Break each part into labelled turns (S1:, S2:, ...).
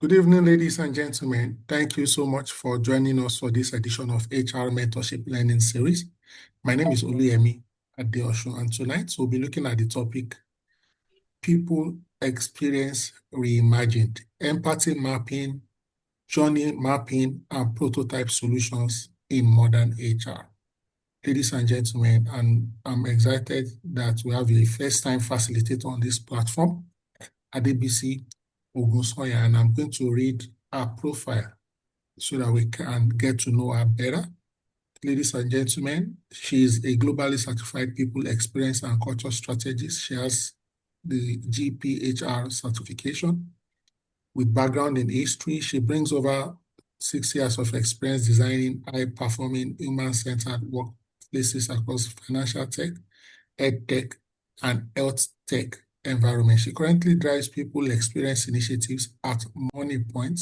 S1: Good evening, ladies and gentlemen. Thank you so much for joining us for this edition of HR Mentorship Learning Series. My name is Oluyemi Adeosun, and tonight we'll be looking at the topic, People Experience Reimagined, Empathy Mapping, Journey Mapping, and Prototype Solutions in Modern HR. Ladies and gentlemen, and I'm excited that we have a first-time facilitator on this platform, Adebisi Ogunsoya, and I'm going to read her profile so that we can get to know her better. Ladies and gentlemen, she is a globally certified people experience and culture strategist. She has the GPHR certification. With background in history, she brings over 6 years of experience designing high-performing human-centered workplaces across financial tech, ed tech, and health tech environment. She currently drives people experience initiatives at MoneyPoint,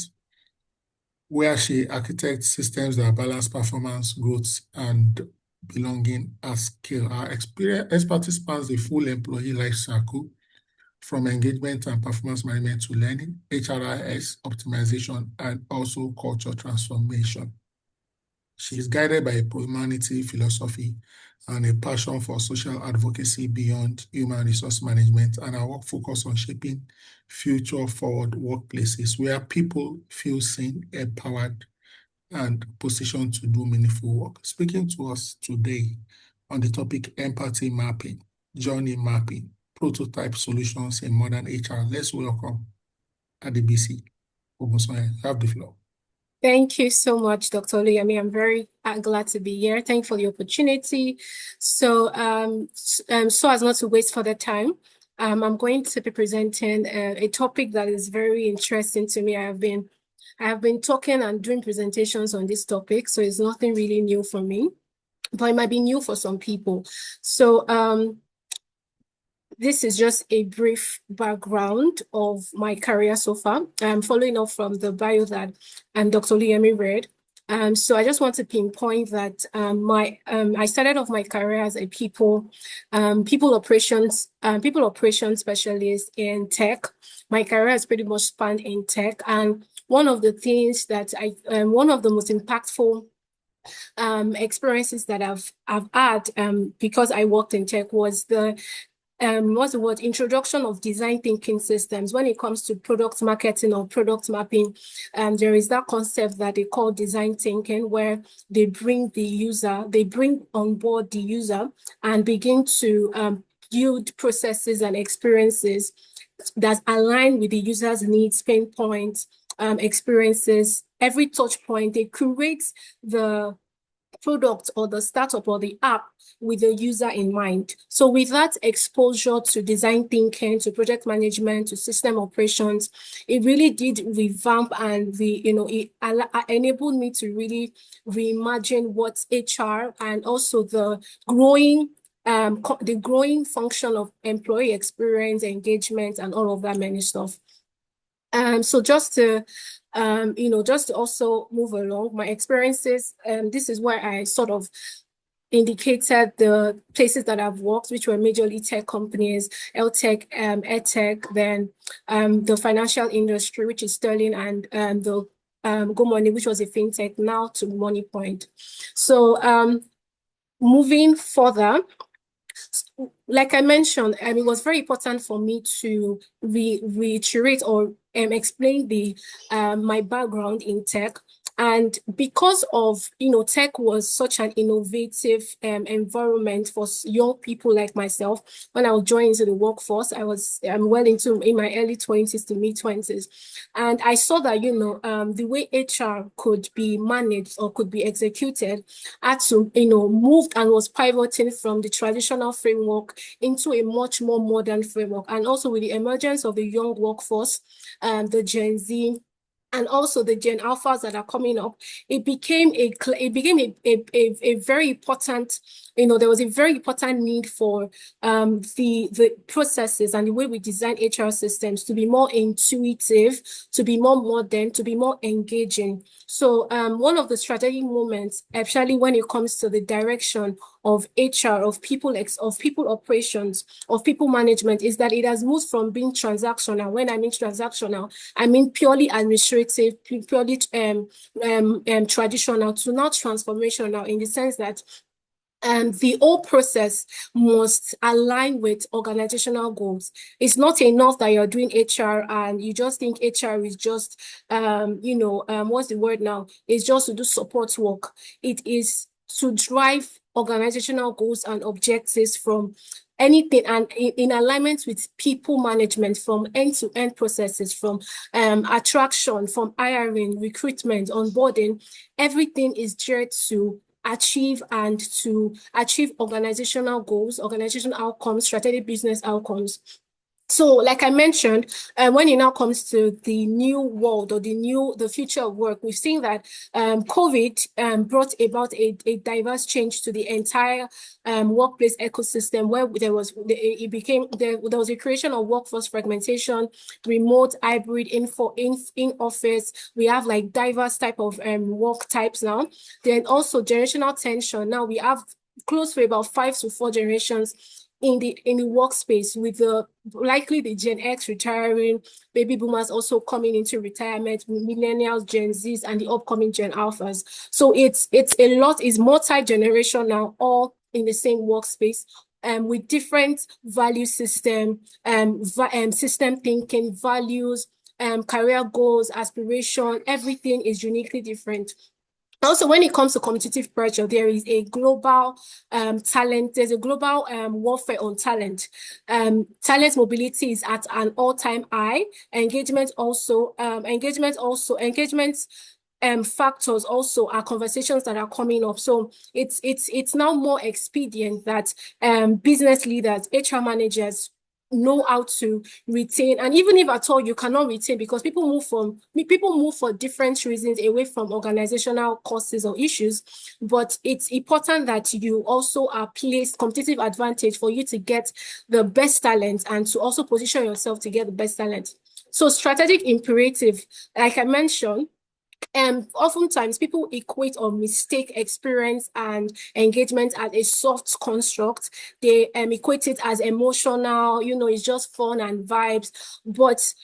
S1: where she architects systems that balance performance, growth, and belonging at scale. Her expertise spans the full employee life cycle, from engagement and performance management to learning, HRIS optimization, and also culture transformation. She is guided by a pro-humanity philosophy and a passion for social advocacy beyond human resource management, and her work focus on shaping future-forward workplaces where people feel seen, empowered, and positioned to do meaningful work. Speaking to us today on the topic empathy mapping, journey mapping, prototype solutions in modern HR, let's welcome Adebisi Ogunsoya. You have the floor.
S2: Thank you so much, Dr. Oluyemi. I'm very glad to be here. Thank you for the opportunity. So as not to waste further time, I'm going to be presenting a topic that is very interesting to me. I have been talking and doing presentations on this topic, so it's nothing really new for me, but it might be new for some people. So this is just a brief background of my career so far. I'm following up from the bio that Dr. Oluyemi read. So I just want to pinpoint that I started off my career as a people operations specialist in tech. My career has pretty much spanned in tech, and one of the things that one of the most impactful experiences that I've had because I worked in tech was the introduction of design thinking systems. When it comes to product marketing or product mapping, there is that concept that they call design thinking, where they bring on board the user and begin to build processes and experiences that align with the user's needs, pain points, experiences. Every touch point, they create the product or the startup or the app with the user in mind. So with that exposure to design thinking, to project management, to system operations, it really did revamp and it enabled me to really reimagine what HR and also the growing function of employee experience, engagement, and all of that many stuff. So just to also move along, my experiences, this is where I sort of indicated the places that I've worked, which were majorly tech companies, health tech, edtech, then the financial industry, which is Sterling, and the GoMoney, which was a fintech, now to MoneyPoint. So moving further, like I mentioned, it was very important for me to reiterate or explain my background in tech. And because of, tech was such an innovative environment for young people like myself, when I was joining into the workforce, I'm well in my early 20s to mid 20s. And I saw that, the way HR could be managed or could be executed had to, move and was pivoting from the traditional framework into a much more modern framework. And also with the emergence of the young workforce, the Gen Z, and also the Gen Alphas that are coming up, it became a very important, there was a very important need for the processes and the way we design HR systems to be more intuitive, to be more modern, to be more engaging. So one of the strategic moments, especially when it comes to the direction of HR, of people operations, of people management is that it has moved from being transactional. When I mean transactional, I mean purely administrative, purely traditional, to now transformational, in the sense that the whole process must align with organizational goals. It's not enough that you're doing HR and you just think HR is just, what's the word now? It's just to do support work. It is to drive organizational goals and objectives from anything, and in alignment with people management, from end-to-end processes, from attraction, from hiring, recruitment, onboarding. Everything is geared to achieve organizational goals, organizational outcomes, strategic business outcomes. So, like I mentioned, when it now comes to the new world or the future of work, we've seen that COVID brought about a diverse change to the entire workplace ecosystem, where there was a creation of workforce fragmentation, remote, hybrid, in office. We have like diverse type of work types now. Then also generational tension. Now we have close to about 5 to 4 generations in the workspace, with the Gen X retiring, baby boomers also coming into retirement, millennials, Gen Zs, and the upcoming Gen Alphas. So it's a lot, is multi-generation now, all in the same workspace, with different value system, system thinking, values, career goals, aspiration. Everything is uniquely different. Also, when it comes to competitive pressure, there is a global talent. There's a global warfare on talent. Talent mobility is at an all-time high. Engagement factors also are conversations that are coming up. So it's now more expedient that business leaders, HR managers know how to retain, and even if at all you cannot retain, because people move for different reasons away from organizational causes or issues, but it's important that you also are placed competitive advantage for you to get the best talent and to also position yourself to get the best talent. So strategic imperative, like I mentioned, oftentimes people equate or mistake experience and engagement as a soft construct. They equate it as emotional, it's just fun and vibes. But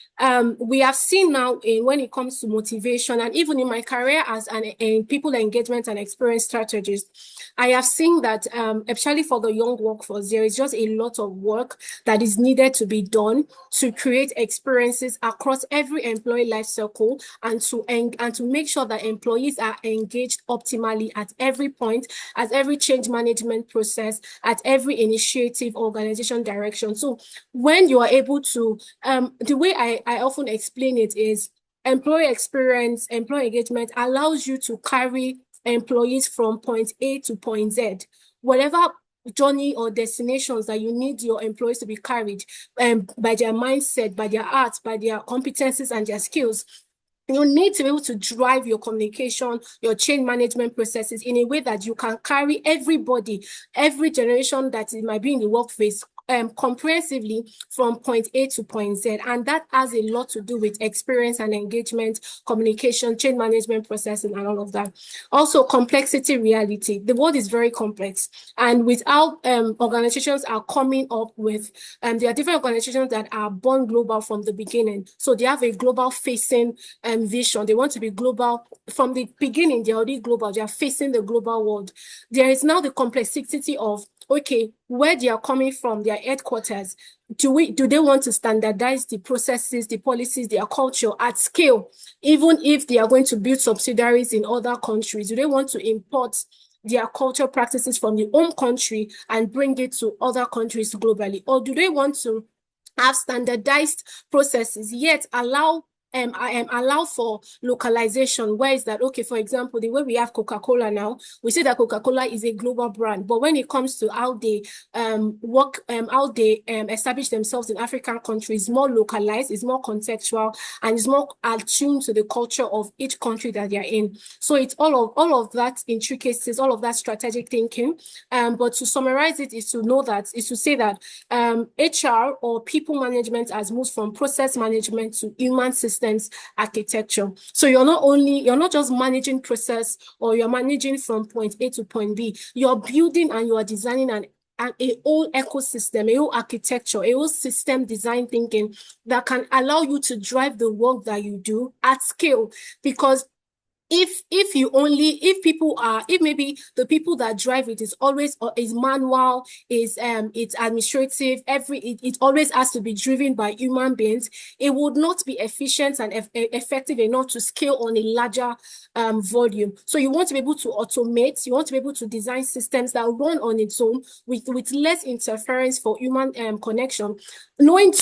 S2: we have seen now when it comes to motivation, and even in my career as an people engagement and experience strategist, I have seen that especially for the young workforce, there is just a lot of work that is needed to be done to create experiences across every employee life cycle, and to make sure that employees are engaged optimally at every point, at every change management process, at every initiative, organization direction. So when you are able to, the way I often explain it is, employee experience, employee engagement allows you to carry employees from point A to point Z, whatever journey or destinations that you need your employees to be carried by their mindset, by their arts, by their competencies and their skills. You need to be able to drive your communication, your change management processes in a way that you can carry everybody, every generation that might be in the workplace, comprehensively from point A to point Z. And that has a lot to do with experience and engagement, communication, change management processing, and all of that. Also, complexity reality. The world is very complex. And without organizations are coming up with, there are different organizations that are born global from the beginning. So they have a global facing vision. They want to be global from the beginning. They're already global. They are facing the global world. There is now the complexity of, okay, where they are coming from, their headquarters, do they want to standardize the processes, the policies, their culture at scale, even if they are going to build subsidiaries in other countries? Do they want to import their cultural practices from the home country and bring it to other countries globally? Or do they want to have standardized processes, yet allow for localization? Where is that? Okay, for example, the way we have Coca-Cola now, we say that Coca-Cola is a global brand, but when it comes to how they establish themselves in African countries, more localized, is more contextual, and is more attuned to the culture of each country that they're in. So it's all of that intricacies, all of that strategic thinking. But to summarize it is to say that HR or people management has moved from process management to human systems systems architecture. So you're not just managing process, or you're managing from point A to point B. You're building and you are designing a whole ecosystem, a whole architecture, a whole system design thinking that can allow you to drive the work that you do at scale. Because if maybe the people that drive it is always is manual, it's administrative, it always has to be driven by human beings, it would not be efficient and effective enough to scale on a larger volume. So you want to be able to automate, you want to be able to design systems that run on its own with less interference for human connection, knowing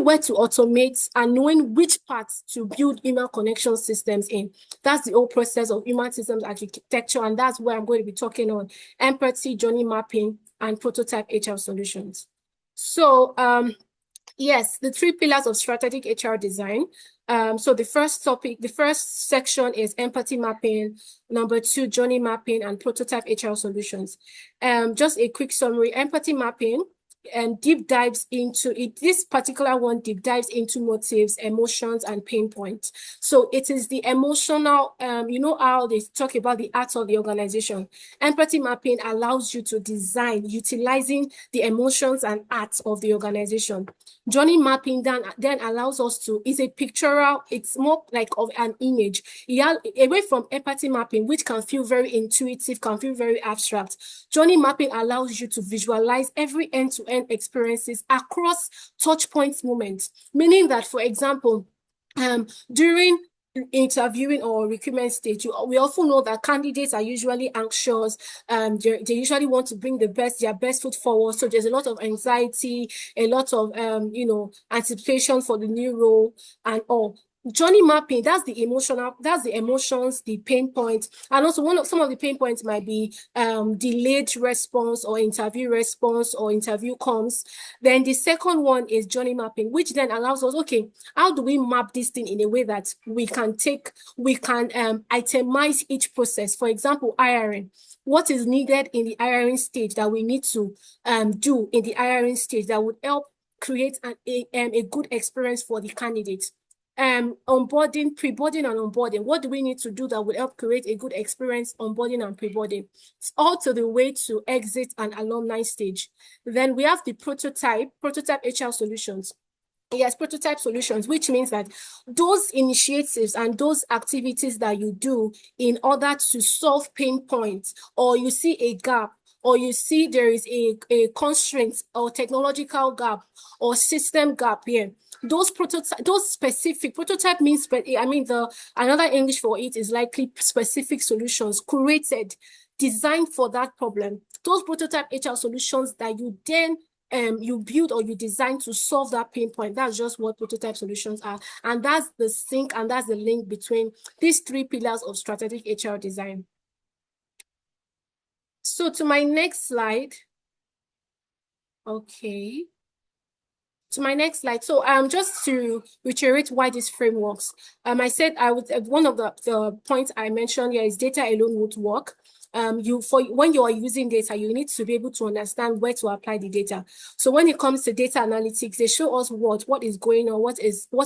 S2: where to automate and knowing which parts to build human connection systems in. That's the whole process of human systems architecture, and that's where I'm going to be talking on empathy, journey mapping, and prototype HR solutions. So yes, the 3 pillars of strategic HR design. So the first section is empathy mapping, number 2, journey mapping, and prototype HR solutions. Just a quick summary: empathy mapping deep dives into it. This particular one deep dives into motives, emotions, and pain points. So it is the emotional, you know how they talk about the art of the organization. Empathy mapping allows you to design utilizing the emotions and art of the organization. Journey mapping then allows us to, is a pictorial, it's more like of an image. Away from empathy mapping, which can feel very intuitive, can feel very abstract. Journey mapping allows you to visualize every end-to-end experiences across touch points moments, meaning that, for example, during interviewing or recruitment stage, we often know that candidates are usually anxious. They usually want to bring their best foot forward. So there's a lot of anxiety, a lot of anticipation for the new role and all. Journey mapping, that's the emotions, the pain points. And also some of the pain points might be delayed response or interview response or interview comms. Then the second one is journey mapping, which then allows us, okay, how do we map this thing in a way that we can itemize each process? For example, hiring. What is needed in the hiring stage that we need to do in the hiring stage that would help create a good experience for the candidate? Onboarding, pre-boarding and onboarding. What do we need to do that will help create a good experience onboarding and pre-boarding? It's all to the way to exit and alumni stage. Then we have the prototype HR solutions. Yes, prototype solutions, which means that those initiatives and those activities that you do in order to solve pain points, or you see a gap, or you see there is a constraint or technological gap or system gap here. Those specific prototype means, another English for it is likely specific solutions created, designed for that problem. Those prototype HR solutions that you then you build or you design to solve that pain point. That's just what prototype solutions are. And that's the sync and that's the link between these 3 pillars of strategic HR design. So to my next slide. Okay. To my next slide. So just to reiterate why these frameworks. I said one of the points I mentioned here is data alone won't work. When you are using data, you need to be able to understand where to apply the data. So when it comes to data analytics, they show us what is going on, what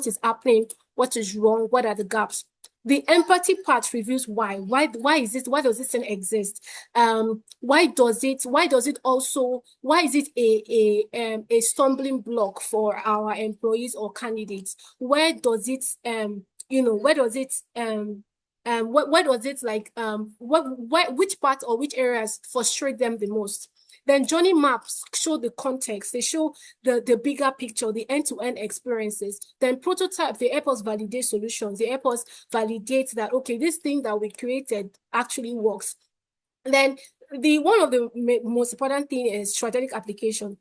S2: is happening, what is wrong, what are the gaps. The empathy part reveals why does this thing exist? Why is it a stumbling block for our employees or candidates? Where does it which part or which areas frustrate them the most? Then journey maps show the context. They show the bigger picture, the end-to-end experiences. Then prototype, they help us validate solutions. They help us validate that, okay, this thing that we created actually works. Then one of the most important thing is strategic application.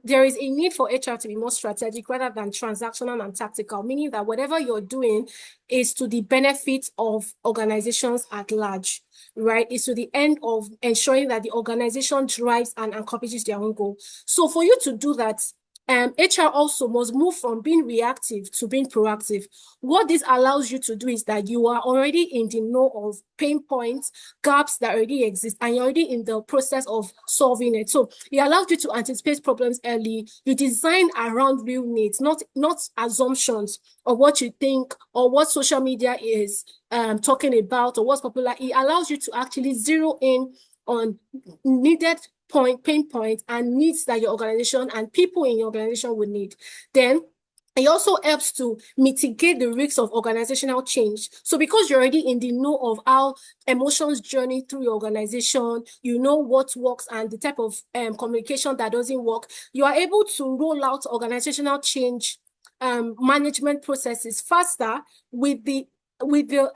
S2: There is a need for HR to be more strategic rather than transactional and tactical, meaning that whatever you're doing is to the benefit of organizations at large, right? It's to the end of ensuring that the organization drives and accomplishes their own goal. So for you to do that, HR also must move from being reactive to being proactive. What this allows you to do is that you are already in the know of pain points, gaps that already exist, and you're already in the process of solving it. So it allows you to anticipate problems early. You design around real needs, not assumptions of what you think or what social media is talking about or what's popular. It allows you to actually zero in on needed pain points and needs that your organization and people in your organization would need. Then it also helps to mitigate the risks of organizational change. So because you're already in the know of how emotions journey through your organization, you know what works and the type of communication that doesn't work, you are able to roll out organizational change management processes faster with the with the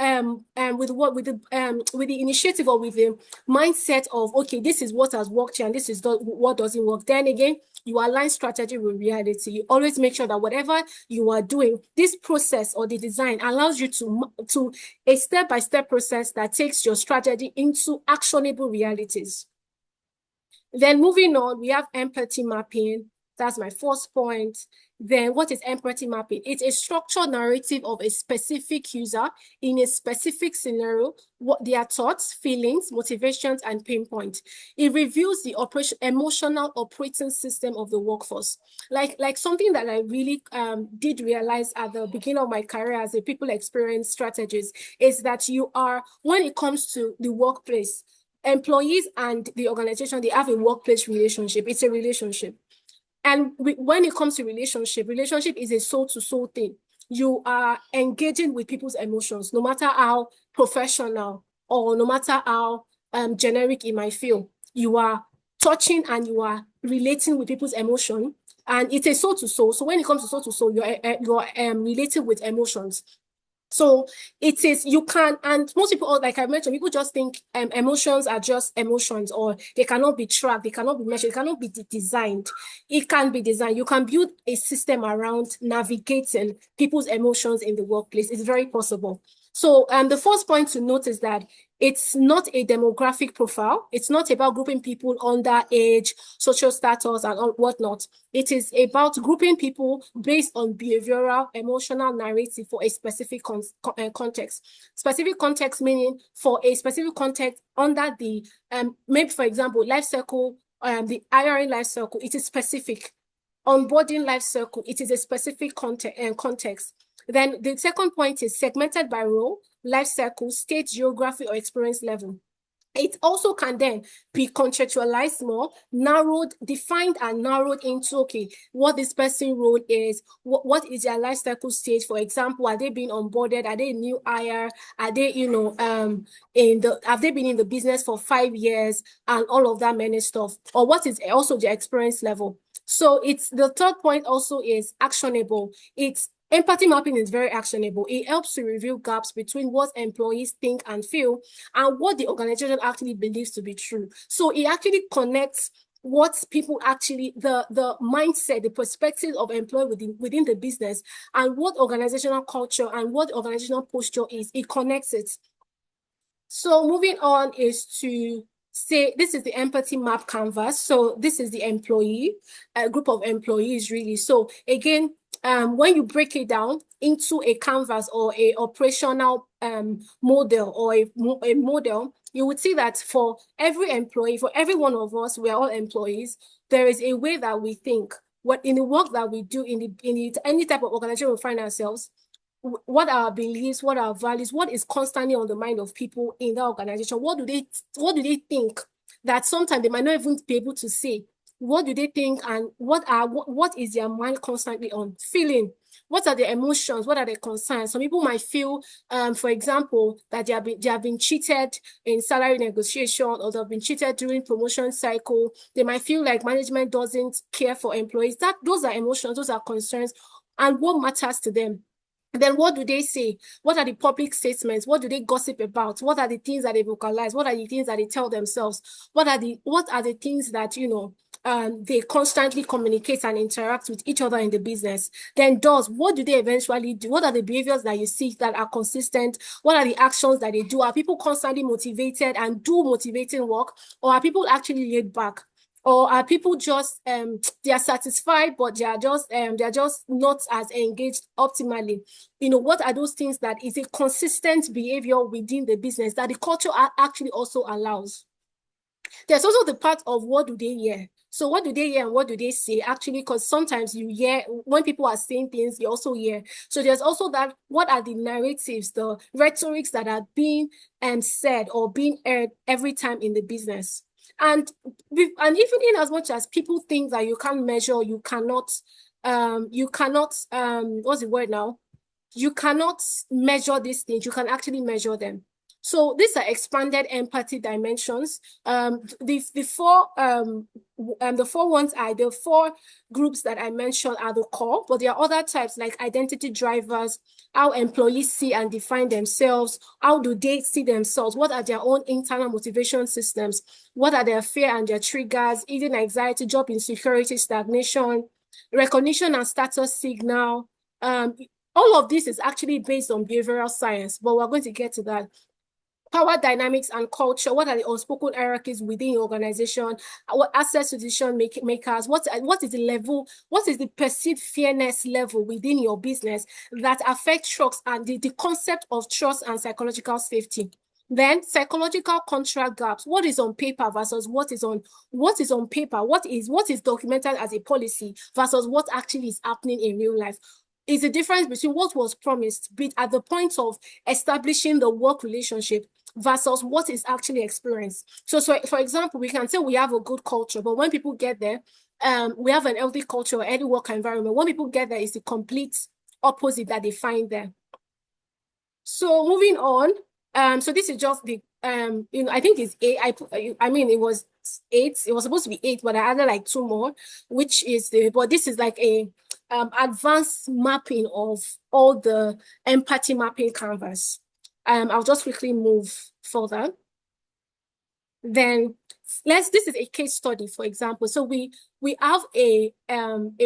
S2: initiative or with the mindset of, okay, this is what has worked here and this is what doesn't work. Then again, you align strategy with reality. You always make sure that whatever you are doing, this process or the design allows you to a step-by-step process that takes your strategy into actionable realities. Then moving on, we have empathy mapping. That's my first point. Then what is empathy mapping? It's a structured narrative of a specific user in a specific scenario, what their thoughts, feelings, motivations, and pain points. It reviews the emotional operating system of the workforce. Like something that I really did realize at the beginning of my career as a people experience strategist is that you are, when it comes to the workplace, employees and the organization, they have a workplace relationship. It's a relationship. And when it comes to relationship is a soul-to-soul thing. You are engaging with people's emotions, no matter how professional or no matter how generic it might feel. You are touching and you are relating with people's emotion. And it's a soul-to-soul. So when it comes to soul-to-soul, you're relating with emotions. So it is, you can, and most people, like I mentioned, people just think emotions are just emotions, or they cannot be tracked, they cannot be measured, they cannot be designed. It can be designed. You can build a system around navigating people's emotions in the workplace. It's very possible. So the first point to note is that it's not a demographic profile. It's not about grouping people under age, social status, and whatnot. It is about grouping people based on behavioral, emotional narrative for a specific context. Specific context meaning for a specific context under the, maybe for example, life cycle, the IRA life cycle, it is specific. Onboarding life cycle, it is a specific context. Then the second point is segmented by role, life cycle, state, geography, or experience level. It also can then be contextualized more, narrowed, defined and narrowed into, okay, what this person's role is, what is their life cycle stage. For example, are they being onboarded? Are they a new hire? Are they, have they been in the business for 5 years and all of that many stuff? Or what is also their experience level? So it's the third point also is actionable. Empathy mapping is very actionable. It helps to reveal gaps between what employees think and feel and what the organization actually believes to be true. So it actually connects what people actually, the mindset, the perspective of employee within the business and what organizational culture and what organizational posture is. It connects it. So moving on is to say, this is the empathy map canvas. So this is the employee, a group of employees really. So again, when you break it down into a canvas or a operational model or a model, you would see that for every employee, for every one of us, we are all employees, there is a way that we think. What in the work that we do in any type of organization we find ourselves, what are our beliefs, what are our values, what is constantly on the mind of people in that organization, what do they think that sometimes they might not even be able to say. What do they think and what is their mind constantly on? Feeling. What are the emotions? What are the concerns? Some people might feel, for example, that they have been cheated in salary negotiation or they've been cheated during promotion cycle. They might feel like management doesn't care for employees. Those are emotions, those are concerns, and what matters to them. Then what do they say? What are the public statements? What do they gossip about? What are the things that they vocalize? What are the things that they tell themselves? What are the things that, they constantly communicate and interact with each other in the business? Then what do they eventually do? What are the behaviors that you see that are consistent? What are the actions that they do? Are people constantly motivated and do motivating work? Or are people actually laid back? Or are people just they are satisfied, but they are just not as engaged optimally? You know, what are those things that is a consistent behavior within the business that the culture actually also allows? There's also the part of what do they hear. So what do they hear and what do they say? Actually, because sometimes you hear when people are saying things, you also hear. So there's also that, what are the narratives, the rhetorics that are being said or being heard every time in the business? And even in as much as people think that you can't measure, you cannot what's the word now? You cannot measure these things, you can actually measure them. So these are expanded empathy dimensions. The four groups that I mentioned are the core, but there are other types like identity drivers, how employees see and define themselves, how do they see themselves, what are their own internal motivation systems, what are their fear and their triggers, eating anxiety, job insecurity, stagnation, recognition and status signal. All of this is actually based on behavioral science, but we're going to get to that. Power dynamics and culture. What are the unspoken hierarchies within your organization? What access to decision makers? What is the level? What is the perceived fairness level within your business that affects trust and the concept of trust and psychological safety? Then psychological contract gaps. What is on paper versus what is on paper? What is documented as a policy versus what actually is happening in real life? Is the difference between what was promised at the point of establishing the work relationship versus what is actually experienced. So for example, we can say we have a good culture, but when people get there, we have an healthy culture or healthy work environment. When people get there, it's the complete opposite that they find there. So moving on, so this is just the I think it's eight. I mean it was 8. It was supposed to be 8, but I added like 2 more, which is but this is like a advanced mapping of all the empathy mapping canvas. I'll just quickly move further. Then this is a case study, for example. So we have a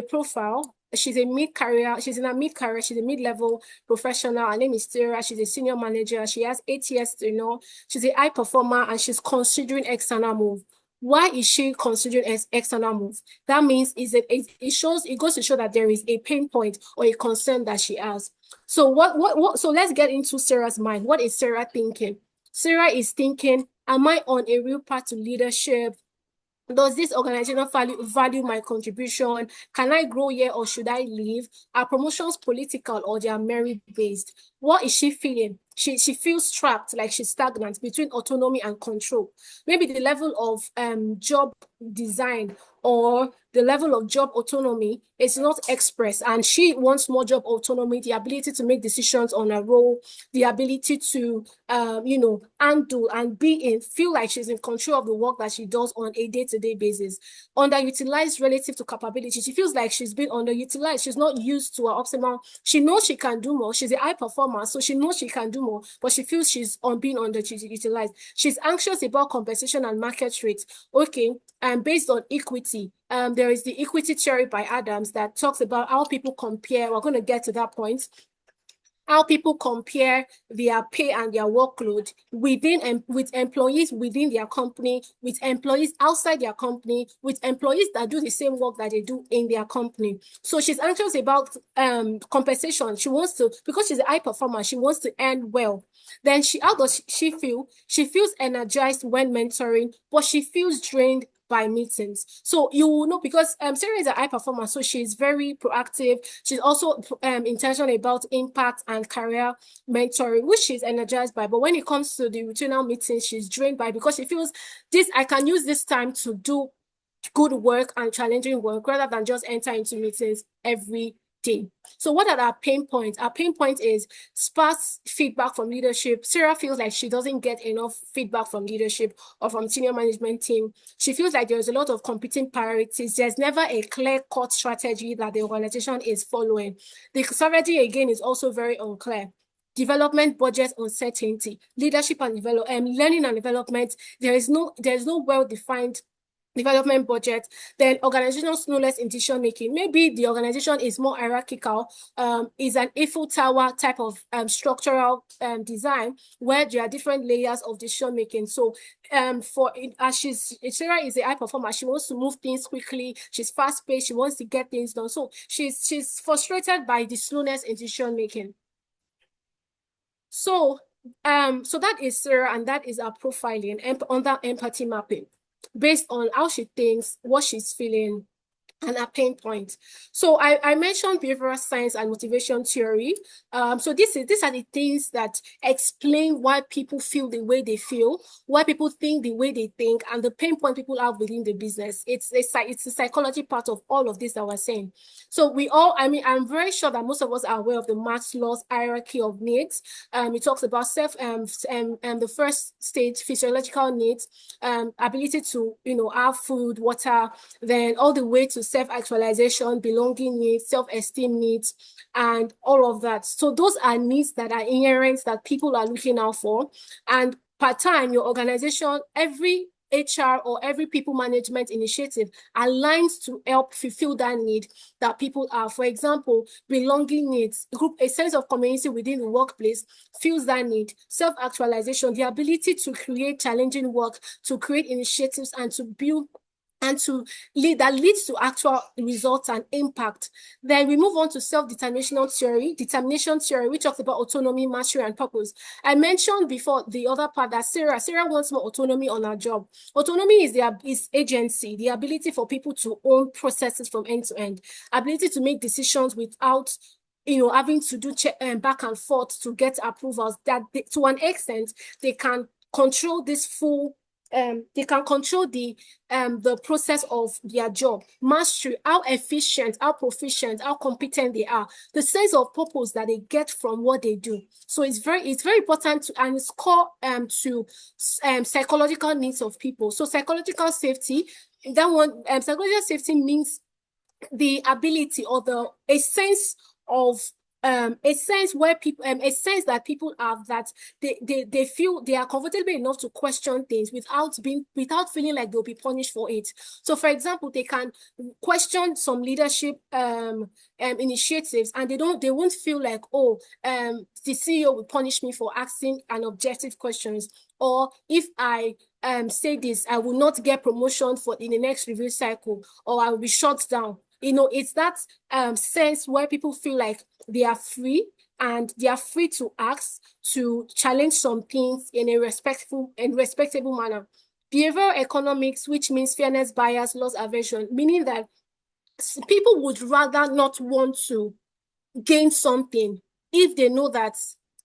S2: profile. She's a mid-career, she's in a mid-career, she's a mid-level professional. Her name is Sarah. She's a senior manager. She has 8 years to know. She's a high performer and she's considering external move. Why is she considering external move? That means it goes to show that there is a pain point or a concern that she has. So so let's get into Sarah's mind. What is Sarah thinking? Sarah is thinking, am I on a real path to leadership? Does this organization value my contribution? Can I grow here or should I leave? Are promotions political or they are merit-based? What is she feeling? She feels trapped, like she's stagnant between autonomy and control. Maybe the level of job design or the level of job autonomy is not expressed, and she wants more job autonomy, the ability to make decisions on her role, the ability to handle and feel like she's in control of the work that she does on a day-to-day basis. Underutilized relative to capability. She feels like she's been underutilized. She's not used to her optimal. She knows she can do more. She's a high performer, so she knows she can do more, but she feels she's being underutilized. She's anxious about compensation and market rates. Okay, and based on equity, there is the equity theory by Adams that talks about how people compare. We're going to get to that point. How people compare their pay and their workload with employees within their company, with employees outside their company, with employees that do the same work that they do in their company. So she's anxious about compensation. She wants to, because she's a high performer, she wants to earn well. Then how does she feel? She feels energized when mentoring, but she feels drained by meetings. So you will know, because Sarah is a high performer, so she's very proactive. She's also intentional about impact and career mentoring, which she's energized by. But when it comes to the regional meetings, she's drained by, because she feels I can use this time to do good work and challenging work rather than just enter into meetings every day. So what are our pain points? Our pain point is sparse feedback from leadership. Sarah feels like she doesn't get enough feedback from leadership or from senior management team. She feels like there's a lot of competing priorities. There's never a clear-cut strategy that the organization is following. The strategy, again, is also very unclear. Development budget uncertainty, leadership and learning and development. There's no well-defined development budget, then organizational slowness in decision making. Maybe the organization is more hierarchical, is an Eiffel Tower type of structural design where there are different layers of decision making. So as Sarah is a high performer, she wants to move things quickly, she's fast paced, she wants to get things done. So she's frustrated by the slowness in decision making. So that is Sarah, and that is our profiling under empathy mapping, based on how she thinks, what she's feeling, and a pain point. So I mentioned behavioral science and motivation theory. So these are the things that explain why people feel the way they feel, why people think the way they think, and the pain point people have within the business. It's the psychology part of all of this that we're saying. So I'm very sure that most of us are aware of the Maslow's hierarchy of needs. It talks about the first stage, physiological needs, ability to, have food, water, then all the way to self-actualization, belonging needs, self-esteem needs, and all of that. So those are needs that are inherent that people are looking out for. And per time, your organization, every HR or every people management initiative aligns to help fulfill that need that people are. For example, belonging needs, a sense of community within the workplace fills that need. Self-actualization, the ability to create challenging work, to create initiatives, and to build and that leads to actual results and impact. Then we move on to determination theory, which talks about autonomy, mastery, and purpose. I mentioned before the other part that Sarah wants more autonomy on her job. Autonomy is agency, the ability for people to own processes from end to end, ability to make decisions without having to do back and forth to get approvals. That to an extent they can control this full. They can control the process of their job. Mastery, how efficient, how proficient, how competent they are, the sense of purpose that they get from what they do. So it's very important and it's core to psychological needs of people. So psychological safety, psychological safety means the ability or a sense of a sense where people a sense that people have that they feel they are comfortable enough to question things without feeling like they'll be punished for it. So for example, they can question some leadership initiatives and they won't feel like, the CEO will punish me for asking an objective questions, or if I say this, I will not get promotion in the next review cycle, or I will be shut down. It's that sense where people feel like they are free and they are free to ask, to challenge some things in a respectable manner. Behavioral economics, which means fairness, bias, loss aversion, meaning that people would rather not want to gain something if they know that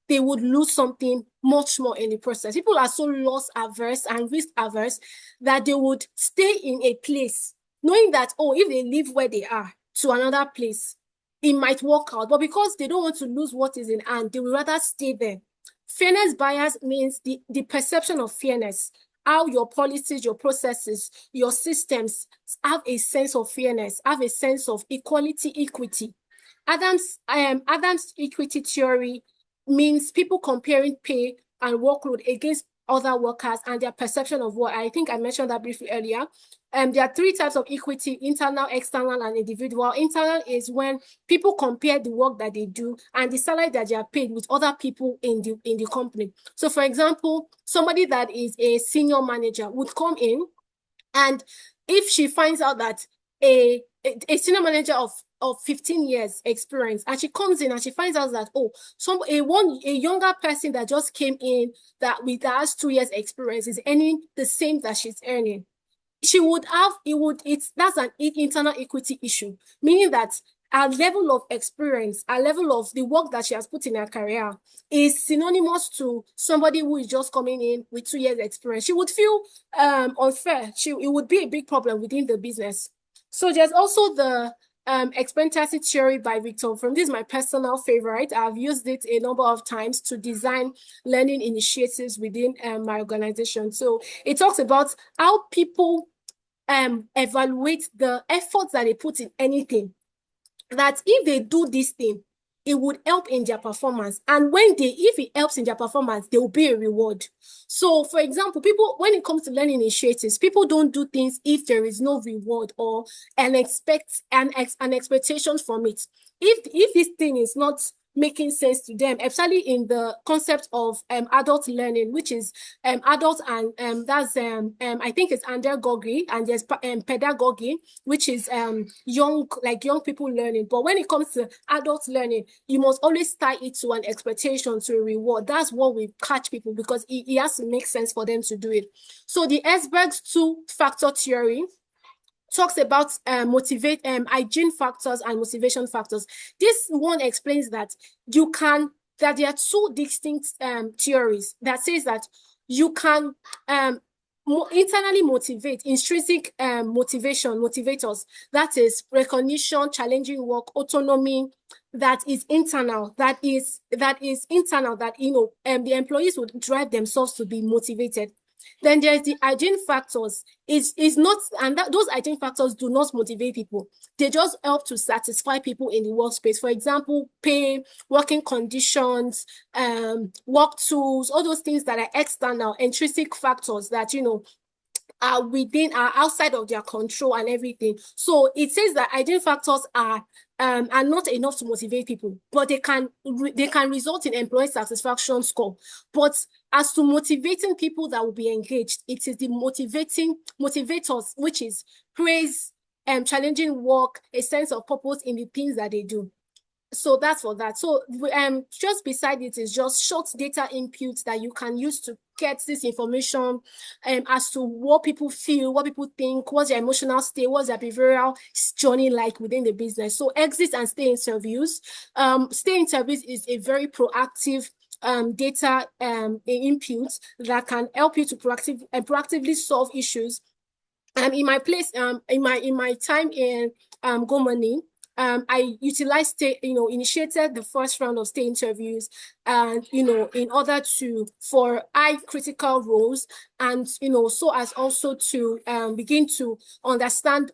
S2: they would lose something much more in the process. People are so loss averse and risk averse that they would stay in a place knowing that, if they live where they are to another place, it might work out. But because they don't want to lose what is in hand, they would rather stay there. Fairness bias means the perception of fairness, how your policies, your processes, your systems have a sense of fairness, have a sense of equality, equity. Adams equity theory means people comparing pay and workload against other workers and their perception of work. I think I mentioned that briefly earlier. There are three types of equity: internal, external, and individual. Internal is when people compare the work that they do and the salary that they are paid with other people in the company. So for example, somebody that is a senior manager would come in, and if she finds out that a senior manager of 15 years experience, and she comes in and she finds out that a younger person that just came in that has 2 years experience is earning the same that she's earning, that's an internal equity issue, meaning that our level of experience, our level of the work that she has put in her career is synonymous to somebody who is just coming in with 2 years experience. She would feel unfair. It would be a big problem within the business. So there's also the experiential theory by Victor Fromm. This is my personal favorite. I've used it a number of times to design learning initiatives within my organization. So it talks about how people evaluate the efforts that they put in anything. That if they do this thing, it would help in their performance. And if it helps in their performance, there will be a reward. So, for example, people, when it comes to learning initiatives, people don't do things if there is no reward or an expectation from it. If this thing is not making sense to them, especially in the concept of adult learning, which is adult and that's I think it's andragogy, and there's pedagogy, which is young people learning. But when it comes to adult learning, you must always tie it to an expectation, to a reward. That's what we catch people, because it has to make sense for them to do it. So the Herzberg's two-factor theory talks about hygiene factors and motivation factors. This one explains that that there are two distinct theories that says that you can internally motivate, intrinsic motivators, that is recognition, challenging work, autonomy, that is internal, that the employees would drive themselves to be motivated. Then there's the hygiene factors. Those hygiene factors do not motivate people. They just help to satisfy people in the workspace. For example, pay, working conditions, work tools, all those things that are external, intrinsic factors that, are outside of their control and everything. So it says that hygiene factors are not enough to motivate people, but they can result in employee satisfaction score. But as to motivating people that will be engaged, it is the motivators, which is praise, challenging work, a sense of purpose in the things that they do. So that's for that. So just beside it is just short data inputs that you can use to get this information as to what people feel, what people think, what's their emotional state, what's their behavioral journey like within the business. So exit and stay interviews. Stay interviews is a very proactive data input that can help you to proactively solve issues. In my place, in my time in GoMoney, I initiated the first round of stay interviews, and in order for high critical roles, and so as also to begin to understand,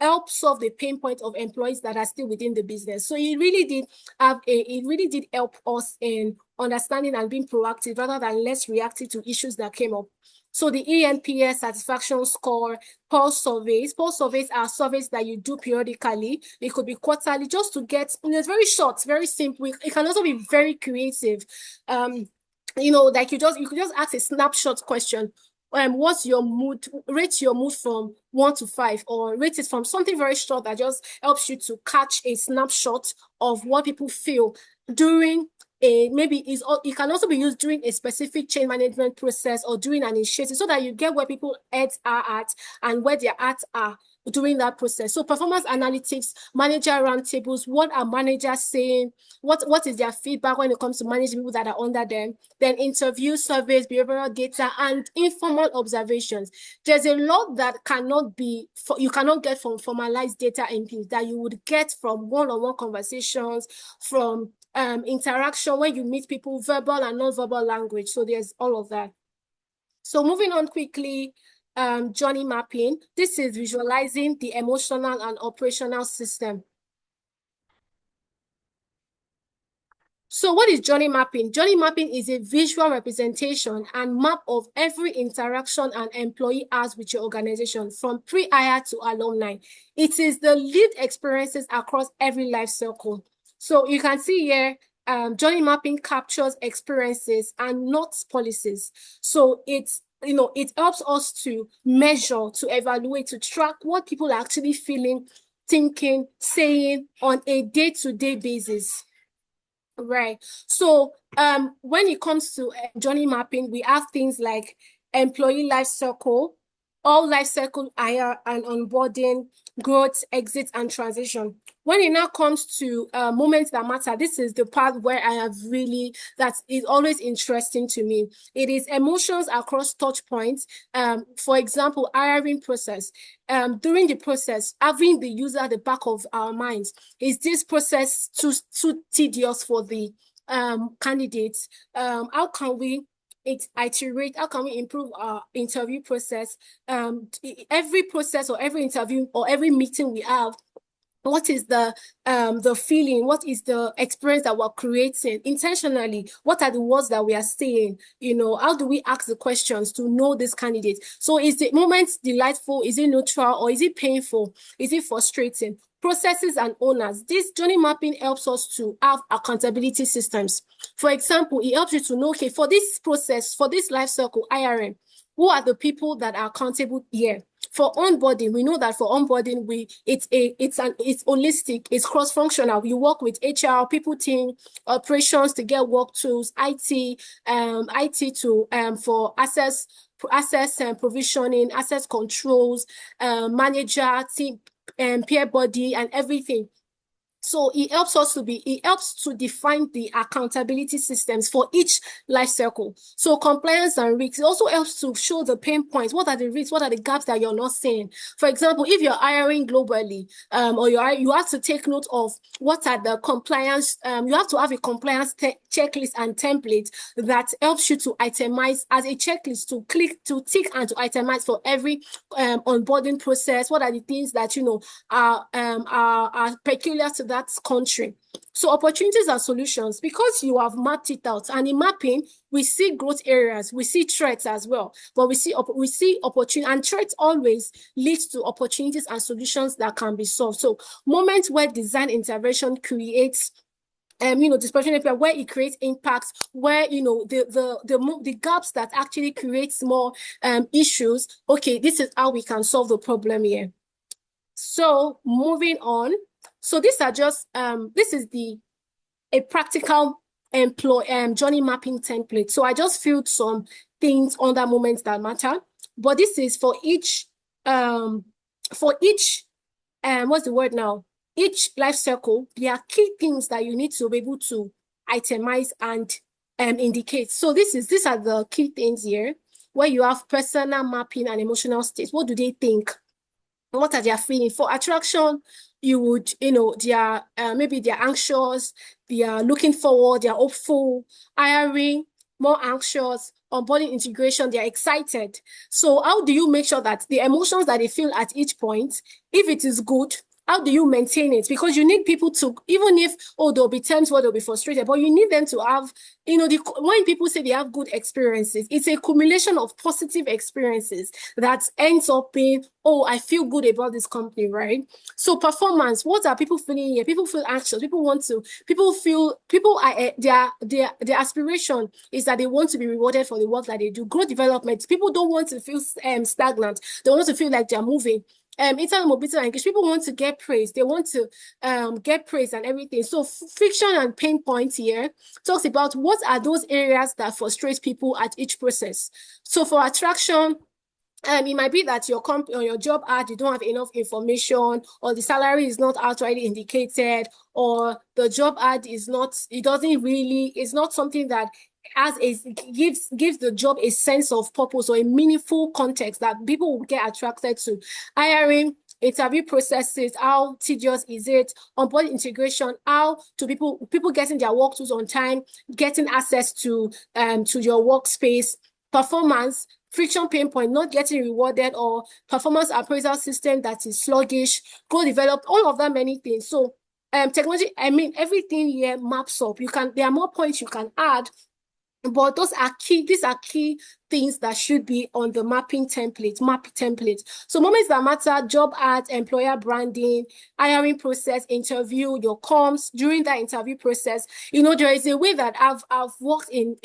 S2: help solve the pain point of employees that are still within the business. So it really did help us in understanding and being proactive rather than less reactive to issues that came up. So the eNPS satisfaction score, pulse surveys. Pulse surveys are surveys that you do periodically. It could be quarterly, just to get, it's very short, very simple. It can also be very creative. Like you could just ask a snapshot question. What's your mood? Rate your mood from 1 to 5, or rate it from something very short that just helps you to catch a snapshot of what people feel during it can also be used during a specific change management process or during an initiative, so that you get where people heads are at and where their hearts are during that process. So performance analytics, manager roundtables, what are managers saying? What is their feedback when it comes to managing people that are under them? Then interview surveys, behavioral data, and informal observations. There's a lot that you cannot get from formalized data inputs that you would get from one-on-one conversations, from interaction when you meet people, verbal and non-verbal language. So there's all of that. So moving on quickly, journey mapping. This is visualizing the emotional and operational system. So what is journey mapping? Journey mapping is a visual representation and map of every interaction an employee has with your organization, from pre-hire to alumni. It is the lived experiences across every life cycle. So you can see here, journey mapping captures experiences and not policies. So it helps us to measure, to evaluate, to track what people are actually feeling, thinking, saying on a day-to-day basis. Right. So when it comes to journey mapping, we have things like employee life cycle, all life cycle hire and onboarding, growth, exit, and transition. When it now comes to moments that matter, this is the part where that is always interesting to me. It is emotions across touch points. For example, hiring process. During the process, having the user at the back of our minds, is this process too tedious for the candidates? How can we iterate? How can we improve our interview process? Every process or every interview or every meeting we have what is the feeling, what is the experience that we're creating intentionally, what are the words that we are saying, how do we ask the questions to know this candidate? So is the moment delightful, is it neutral, or is it painful, is it frustrating? Processes and owners. This journey mapping helps us to have accountability systems. For example, it helps you to know, okay, for this process, for this life cycle IRM, who are the people that are accountable here? For onboarding, we know that for onboarding, it's holistic, it's cross-functional. You work with HR, people team, operations to get work tools, IT to for access and provisioning, access controls, manager, team, peer body, and everything. So it helps to define the accountability systems for each life cycle. So compliance and risks, it also helps to show the pain points. What are the risks? What are the gaps that you're not seeing? For example, if you're hiring globally, or you have to take note of what are the compliance, you have to have a compliance checklist and template that helps you to itemize as a checklist to tick and to itemize for every onboarding process. What are the things that are peculiar to that country? So opportunities and solutions, because you have mapped it out, and in mapping, we see growth areas, we see threats as well, but we see opportunity, and threats always leads to opportunities and solutions that can be solved. So moments where design intervention creates dispersion where it creates impact, where the gaps that actually creates more issues. Okay, this is how we can solve the problem here. So moving on. So these are just this is a practical journey mapping template. So I just filled some things under moments that matter, but this is for each what's the word now? Each life cycle, there are key things that you need to be able to itemize and indicate. So these are the key things here, where you have personal mapping and emotional states. What do they think? What are their feelings? For attraction, you would, they are maybe they're anxious, they are looking forward, they are hopeful. Hiring, more anxious. Onboarding integration, they're excited. So how do you make sure that the emotions that they feel at each point, if it is good, how do you maintain it? Because you need people to, even if, there'll be times where they'll be frustrated, but you need them to have, when people say they have good experiences, it's a accumulation of positive experiences that ends up being, I feel good about this company, right? So performance, what are people feeling here? People feel anxious. Their aspiration is that they want to be rewarded for the work that they do. Growth development, people don't want to feel stagnant. They want to feel like they're moving. Internal mobility and engagement, people want to get praise. They want to get praise and everything. So friction and pain points here talks about what are those areas that frustrate people at each process. So for attraction, it might be that your company or your job ad, you don't have enough information, or the salary is not outright indicated, or the job ad is not, it's not something that gives the job a sense of purpose or a meaningful context that people will get attracted to. Hiring, interview processes, how tedious is it? Onboard integration, how to people getting their work tools on time, getting access to your workspace. Performance, friction, pain point, not getting rewarded, or performance appraisal system that is sluggish, go develop, all of that, many things. So technology, everything here maps up. There are more points you can add, but these are key things that should be on the map template. So moments that matter: job ads, employer branding, hiring process, interview, your comms. During that interview process, there is a way that I've worked in,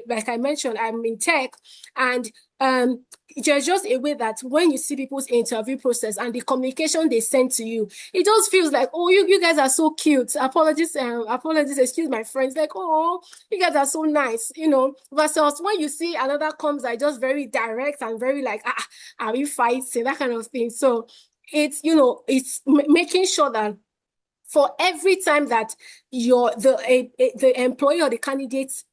S2: like I mentioned, I'm in tech, and there's just a way that when you see people's interview process and the communication they send to you, it just feels like, you guys are so cute. Apologies, excuse my friends. Like, you guys are so nice, versus when you see another comms are just very direct and very like, are we fighting? That kind of thing. So it's, it's making sure that for every time that the employee or the candidate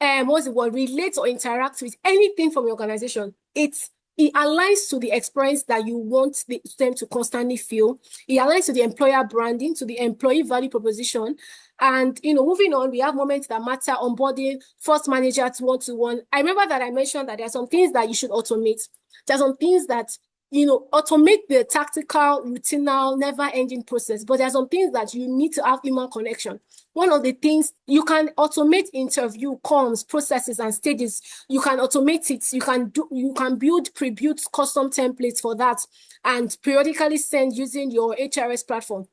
S2: relates or interacts with anything from your organization, it aligns to the experience that you want them to constantly feel. It aligns to the employer branding, to the employee value proposition. And, moving on, we have moments that matter: onboarding, first manager to one-to-one. I remember that I mentioned that there are some things that you should automate. There are some things that automate the tactical, routinal, never-ending process. But there are some things that you need to have human connection. One of the things you can automate: interview, comms, processes, and stages. You can automate it. You can build pre-built custom templates for that and periodically send using your HRS platform.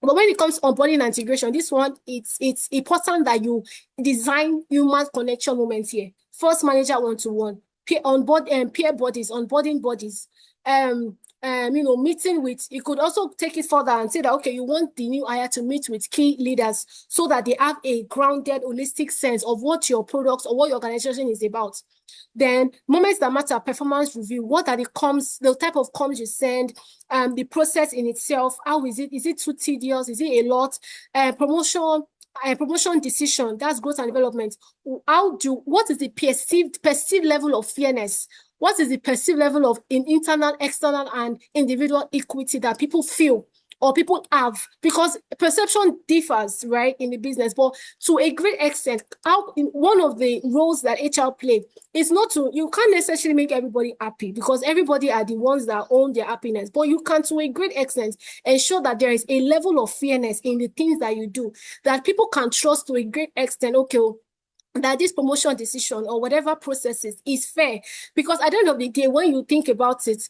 S2: But when it comes to onboarding and integration, this one, it's important that you design human connection moments here. First, manager one-to-one, peer bodies, onboarding bodies, meeting with, you could also take it further and say that, okay, you want the new hire to meet with key leaders so that they have a grounded, holistic sense of what your products or what your organization is about. Then moments that matter: performance review. What are the comms, the type of comms you send, the process in itself, how is it? Is it too tedious? Is it a lot? Promotion decision, that's growth and development. What is the perceived level of fairness? What is the perceived level of internal, external, and individual equity that people feel or people have? Because perception differs, right, in the business, but to a great extent, one of the roles that HR play is you can't necessarily make everybody happy, because everybody are the ones that own their happiness, but you can, to a great extent, ensure that there is a level of fairness in the things that you do, that people can trust to a great extent, okay, that this promotion decision or whatever processes is fair. Because at the end of the day, when you think about it,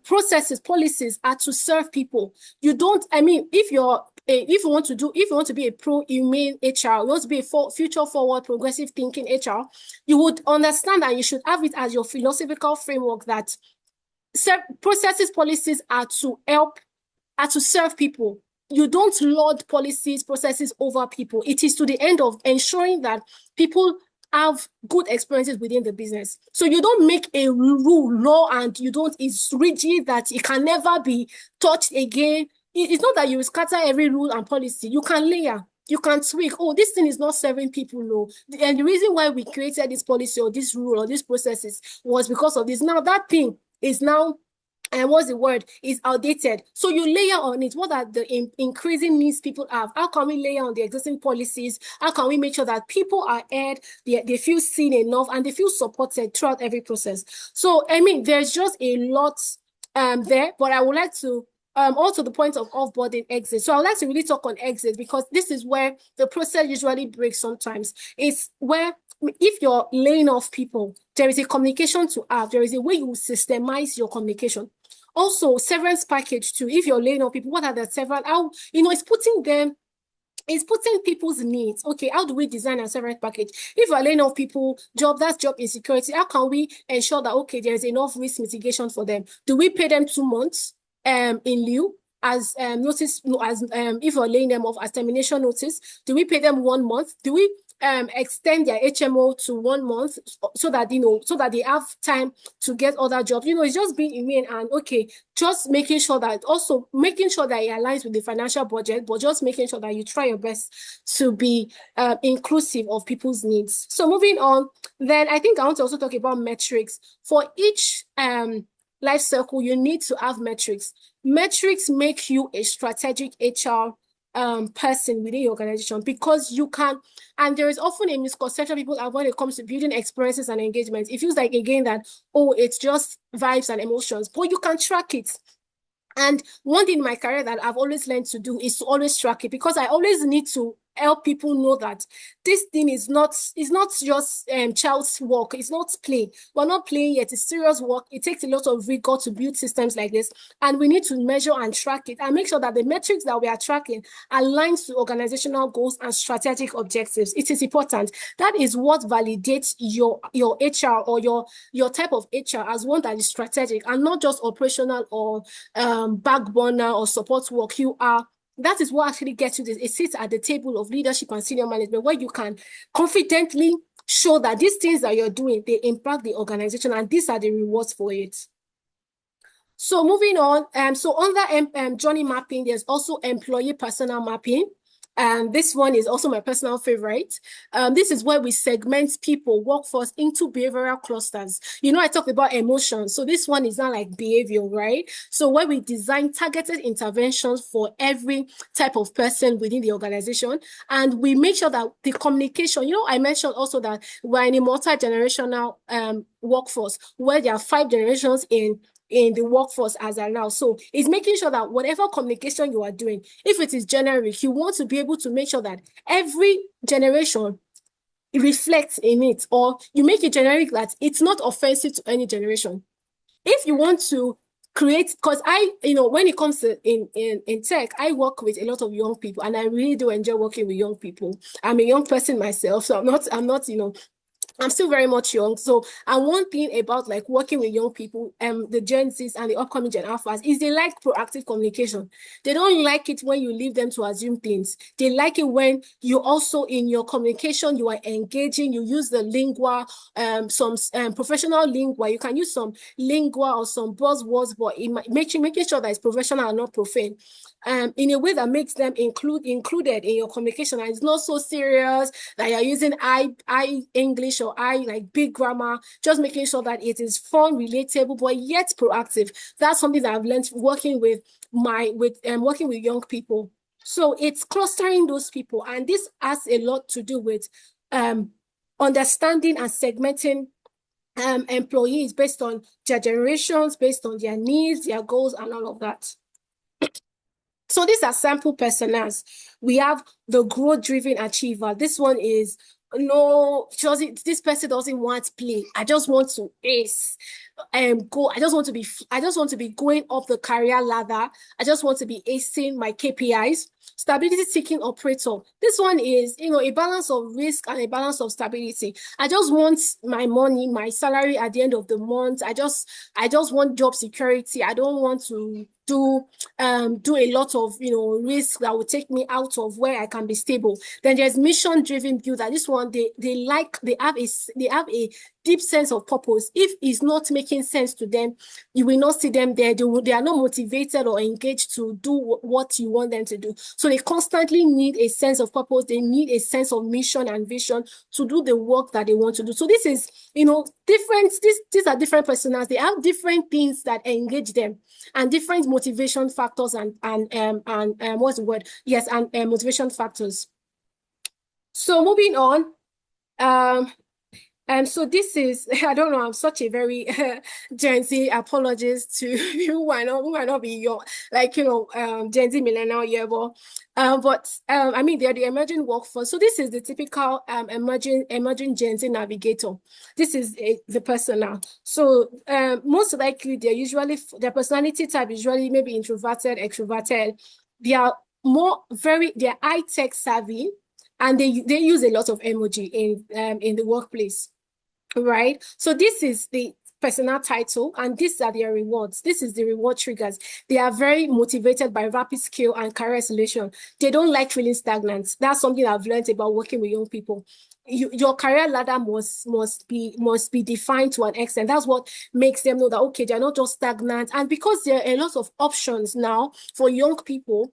S2: processes, policies are to serve people. If you want to be a pro-humane HR, you want to be a future forward, progressive thinking HR, you would understand that you should have it as your philosophical framework that processes, policies are to serve people. You don't lord policies, processes over people. It is to the end of ensuring that people have good experiences within the business. So you don't make a rule, law, and it's rigid that it can never be touched again. It's not that you scatter every rule and policy. You can layer, you can tweak. Oh, this thing is not serving people, no. And the reason why we created this policy or this rule or these processes was because of this. Now that thing is now, and what's the word, is outdated. So you layer on it. What are the increasing needs people have? How can we layer on the existing policies? How can we make sure that people are heard, they feel seen enough, and they feel supported throughout every process? So, there's just a lot there, but I would like to also the point of offboarding exit. So I would like to really talk on exit, because this is where the process usually breaks sometimes. It's where, if you're laying off people, there is a communication to have. There is a way you systemize your communication. Also, severance package too. If you're laying off people, what are the severance? It's putting people's needs. Okay, how do we design a severance package? If you're laying off people, that's job insecurity. How can we ensure that, okay, there's enough risk mitigation for them? Do we pay them 2 months in lieu as notice, if you're laying them off as termination notice? Do we pay them 1 month? Do we extend their HMO to 1 month so that they have time to get other jobs? It's just being humane and just making sure that it aligns with the financial budget, but just making sure that you try your best to be inclusive of people's needs. So moving on, then I think I want to also talk about metrics. For each life cycle, you need to have metrics. Metrics make you a strategic HR person within your organization, because you can, and there is often a misconception people have when it comes to building experiences and engagements. It feels like, again, that, it's just vibes and emotions, but you can track it. And one thing in my career that I've always learned to do is to always track it, because I always need to help people know that this thing is not just child's work. It's not play. We're not playing yet. It's serious work. It takes a lot of rigor to build systems like this, and we need to measure and track it and make sure that the metrics that we are tracking aligns to organizational goals and strategic objectives. It is important. That is what validates your HR or your type of HR as one that is strategic and not just operational or back burner or support work. That is what actually gets you this. It sits at the table of leadership and senior management, where you can confidently show that these things that you're doing, they impact the organization, and these are the rewards for it. So moving on, so under journey mapping, there's also employee personnel mapping. And this one is also my personal favorite. This is where we segment people, workforce, into behavioral clusters. I talked about emotions. So this one is not like behavior, right? So where we design targeted interventions for every type of person within the organization. And we make sure that the communication, I mentioned also that we're in a multi-generational workforce where there are 5 generations in in the workforce as of now. So it's making sure that whatever communication you are doing, if it is generic, you want to be able to make sure that every generation reflects in it, or you make it generic that it's not offensive to any generation. If you want to create, because when it comes to in tech, I work with a lot of young people, and I really do enjoy working with young people. I'm a young person myself, so I'm still very much young. So, and one thing about like working with young people, the Gen Zs and the upcoming Gen Alphas, is they like proactive communication. They don't like it when you leave them to assume things. They like it when you also in your communication, you are engaging, you use the lingua, some professional lingua. You can use some lingua or some buzzwords, but making sure that it's professional and not profane. In a way that makes them included in your communication, and it's not so serious that you're using I English or I like big grammar, just making sure that it is fun, relatable, but yet proactive. That's something that I've learned working with young people. So it's clustering those people, and this has a lot to do with understanding and segmenting employees based on their generations, based on their needs, their goals, and all of that. So these are sample personas. We have the growth-driven achiever. This one is, no, this person doesn't want to play. I just want to ace go. I just want to be going up the career ladder. I just want to be acing my KPIs. Stability seeking operator. This one is, a balance of risk and a balance of stability. I just want my money, my salary at the end of the month. I just want job security. I don't want to do a lot of risk that will take me out of where I can be stable. Then there's mission driven builder. This one they have a deep sense of purpose. If it's not making sense to them, you will not see them there. They are not motivated or engaged to do what you want them to do. So they constantly need a sense of purpose. They need a sense of mission and vision to do the work that they want to do. So this is, different. These are different personas. They have different things that engage them, and different motivation factors and what's the word? Yes, and motivation factors. So moving on. And so this is, I don't know, I'm such a very Gen Z apologist to who might not be your, Gen Z millennial year, but they're the emerging workforce. So this is the typical emerging Gen Z navigator. This is the persona. So most likely their personality type is usually maybe introverted, extroverted. They are they're high tech savvy, and they use a lot of emoji in the workplace. Right. So this is the personal title, and these are their rewards. This is the reward triggers. They are very motivated by rapid skill and career acceleration. They don't like feeling stagnant. That's something I've learned about working with young people. Your career ladder must be defined to an extent. That's what makes them know that, okay, they're not just stagnant. And because there are a lot of options now for young people,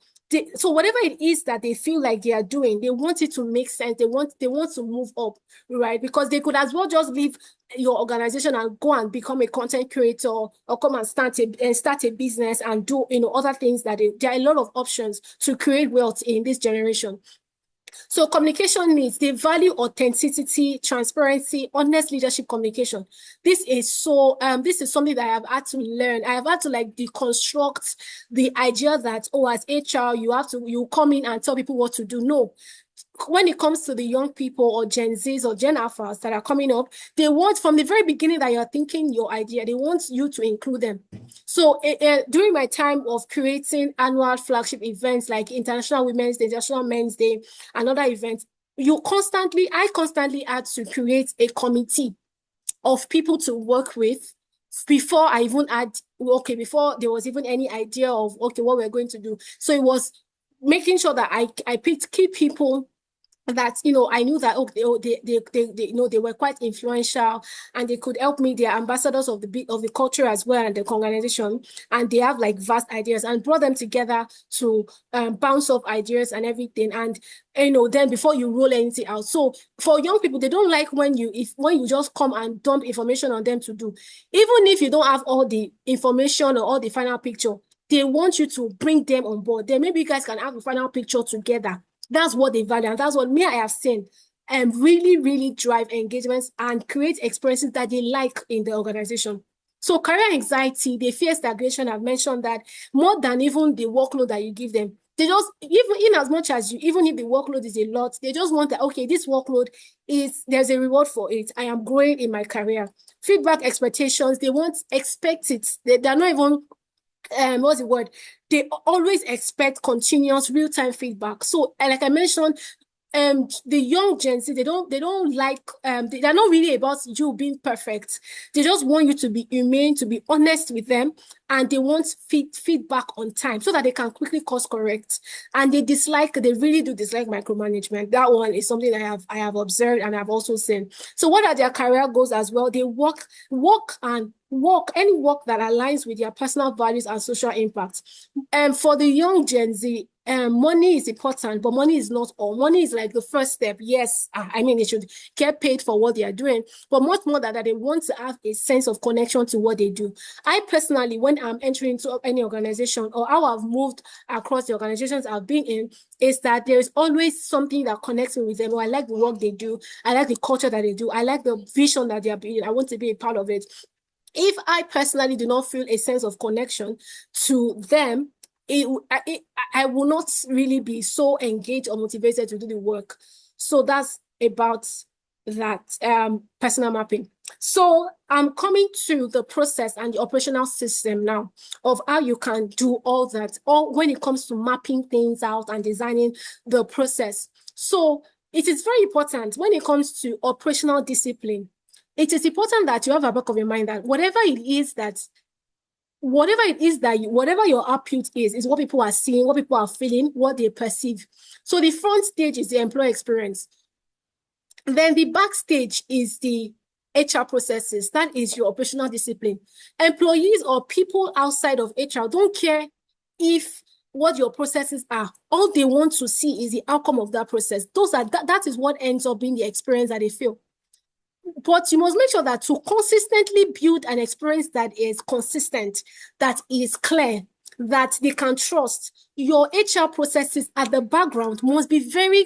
S2: so whatever it is that they feel like they are doing, they want it to make sense. They want to move up, right? Because they could as well just leave your organization and go and become a content creator, or come and start a business and do other things. There are a lot of options to create wealth in this generation. So communication needs, they value authenticity, transparency, honest leadership communication. This is something that I have had to learn. I have had to deconstruct the idea that, as HR, you come in and tell people what to do. No. When it comes to the young people or Gen Zs or Gen Alphas that are coming up, they want from the very beginning that you're thinking your idea, they want you to include them. So during my time of creating annual flagship events like International Women's Day, International Men's Day, and other events, I constantly had to create a committee of people to work with before I even before there was even any idea of, what we're going to do. So it was making sure that I picked key people that I knew that they were quite influential, and they could help me. They are ambassadors of the culture as well, and the organization, and they have vast ideas, and brought them together to bounce off ideas and everything. And then before you roll anything out. So for young people, they don't like when you just come and dump information on them to do, even if you don't have all the information or all the final picture. They want you to bring them on board. Then maybe you guys can have the final picture together. That's what they value, and that's what I have seen really, really drive engagements and create experiences that they like in the organization. So career anxiety, they fear stagnation. I've mentioned that more than even the workload that you give them. They just, even in as much as you, even if the workload is a lot, they just want that, okay, this workload is, there's a reward for it. I am growing in my career. Feedback expectations, they won't expect it. They're not even, what's the word? They always expect continuous real-time feedback. So, like I mentioned, the young Gen Z, they don't like, they're not really about you being perfect. They just want you to be humane, to be honest with them, and they want feedback on time so that they can quickly course correct. And they really do dislike micromanagement. That one is something I have observed and I've also seen. So what are their career goals as well? They work any work that aligns with their personal values and social impact. And for the young Gen Z, money is important, but money is not all. Money is like the first step. Yes, I mean, they should get paid for what they are doing, but much more than that, they want to have a sense of connection to what they do. I personally, when I'm entering into any organization or how I've moved across the organizations I've been in, is that there's always something that connects me with them. Oh, I like the work they do. I like the culture that they do. I like the vision that they are building. I want to be a part of it. If I personally do not feel a sense of connection to them, I will not really be so engaged or motivated to do the work. So that's about that personal mapping. So I'm coming to the process and the operational system now of how you can do all that, or when it comes to mapping things out and designing the process. So it is very important when it comes to operational discipline. It is important that you have a back of your mind that whatever whatever your output is what people are seeing, what people are feeling, what they perceive. So the front stage is the employee experience. Then the backstage is the HR processes. That is your operational discipline. Employees or people outside of HR don't care if what your processes are. All they want to see is the outcome of that process. That is what ends up being the experience that they feel. But you must make sure that to consistently build an experience that is consistent, that is clear, that they can trust, your HR processes at the background must be very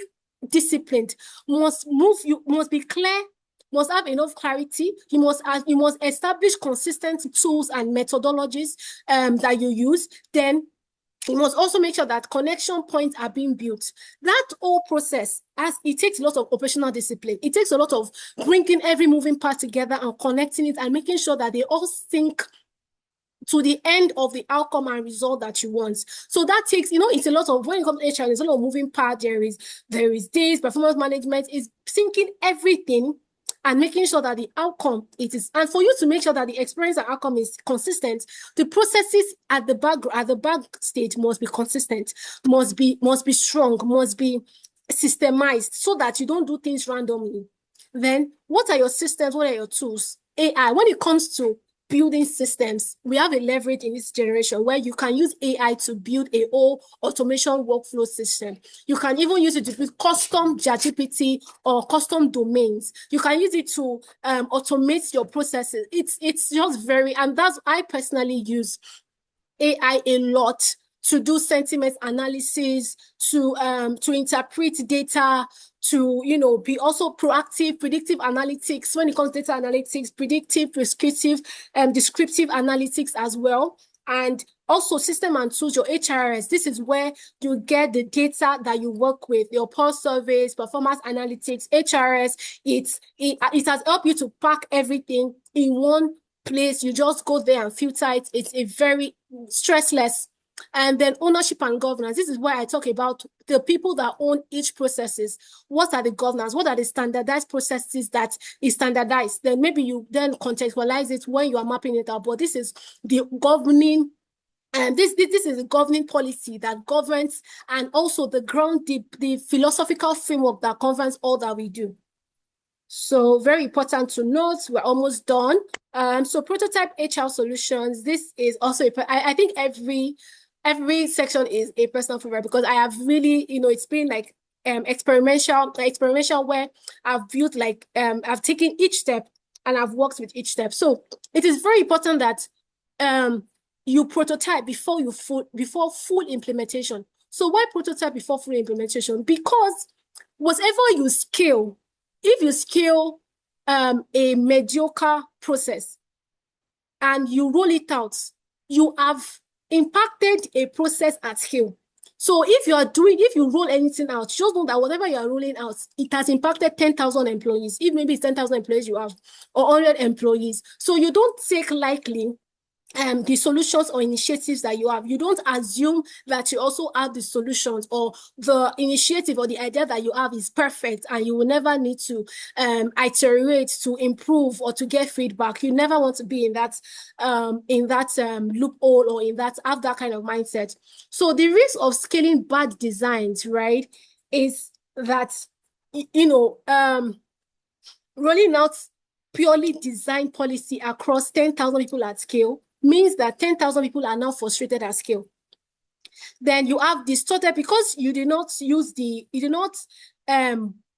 S2: disciplined, you must be clear, must have enough clarity. You must establish consistent tools and methodologies that you use. Then you must also make sure that connection points are being built. That whole process, it takes a lot of operational discipline. It takes a lot of bringing every moving part together and connecting it and making sure that they all sync to the end of the outcome and result that you want. So that takes, it's a lot of, when it comes to HR, there's a lot of moving parts. There is days, performance management is syncing everything and making sure that the outcome and for you to make sure that the experience and outcome is consistent, the processes at the backstage must be consistent, must be strong, must be systemized so that you don't do things randomly. Then what are your systems? What are your tools? AI, when it comes to building systems, we have a leverage in this generation where you can use AI to build a whole automation workflow system. You can even use it to build custom ChatGPT or custom domains. You can use it to automate your processes. It's just and I personally use AI a lot to do sentiment analysis, to interpret data, to be also proactive, predictive analytics when it comes to data analytics, predictive, prescriptive, descriptive analytics as well. And also system and tools, your HRS. This is where you get the data that you work with, your pulse surveys, performance analytics, HRS. It has helped you to pack everything in one place. You just go there and filter it. It's a very stressless. And then ownership and governance. This is where I talk about the people that own each processes. What are the governance? What are the standardized processes that is standardized? Then maybe you then contextualize it when you are mapping it out. But this is the governing, and this is a governing policy that governs, and also the philosophical framework that governs all that we do. So very important to note, we're almost done. So prototype HR solutions. This is also I think every section is a personal favorite because I have really, it's been like experimental where I've built I've taken each step and I've worked with each step. So it is very important that you prototype before full implementation. So why prototype before full implementation? Because whatever you scale, if you scale a mediocre process, and you roll it out, you have impacted a process at scale. So if you roll anything out, just know that whatever you are rolling out, it has impacted 10,000 employees. If maybe it's 10,000 employees you have, or 100 employees. So you don't take lightly the solutions or initiatives that you have. You don't assume that you also have the solutions, or the initiative or the idea that you have is perfect and you will never need to iterate to improve or to get feedback. You never want to be in that loophole, or have that kind of mindset. So the risk of scaling bad designs, right, is that rolling out purely design policy across 10,000 people at scale means that 10,000 people are now frustrated at scale. Then you have distorted, because you did not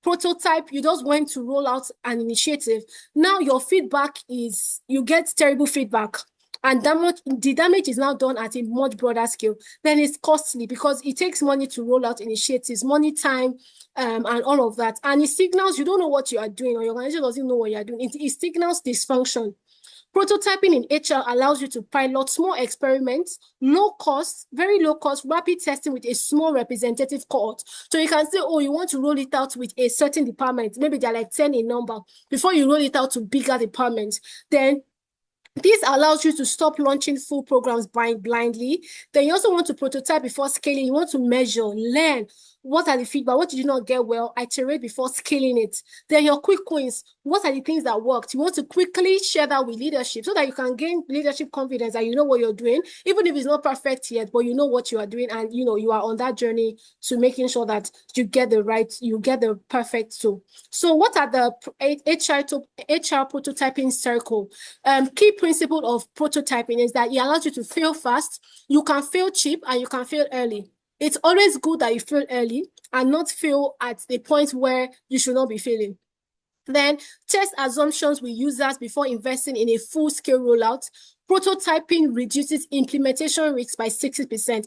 S2: prototype, you just went to roll out an initiative. Now your feedback is, you get terrible feedback, and the damage is now done at a much broader scale. Then it's costly, because it takes money to roll out initiatives, money, time, and all of that. And it signals you don't know what you are doing, or your organization doesn't know what you are doing. It signals dysfunction. Prototyping in HR allows you to pilot small experiments, low cost, very low cost, rapid testing with a small representative cohort. So you can say, oh, you want to roll it out with a certain department, maybe they're like 10 in number, before you roll it out to bigger departments. Then this allows you to stop launching full programs blindly. Then you also want to prototype before scaling. You want to measure, learn. What are the feedback? What did you not get well? Iterate before scaling it. Then your quick wins. What are the things that worked? You want to quickly share that with leadership, so that you can gain leadership confidence that you know what you're doing, even if it's not perfect yet, but you know what you are doing, and you are on that journey to making sure that you get the perfect tool. So what are the HR prototyping circle? Key principle of prototyping is that it allows you to fail fast, you can fail cheap, and you can fail early. It's always good that you fail early and not fail at the point where you should not be failing. Then test assumptions with users before investing in a full-scale rollout. Prototyping reduces implementation risks by 60%.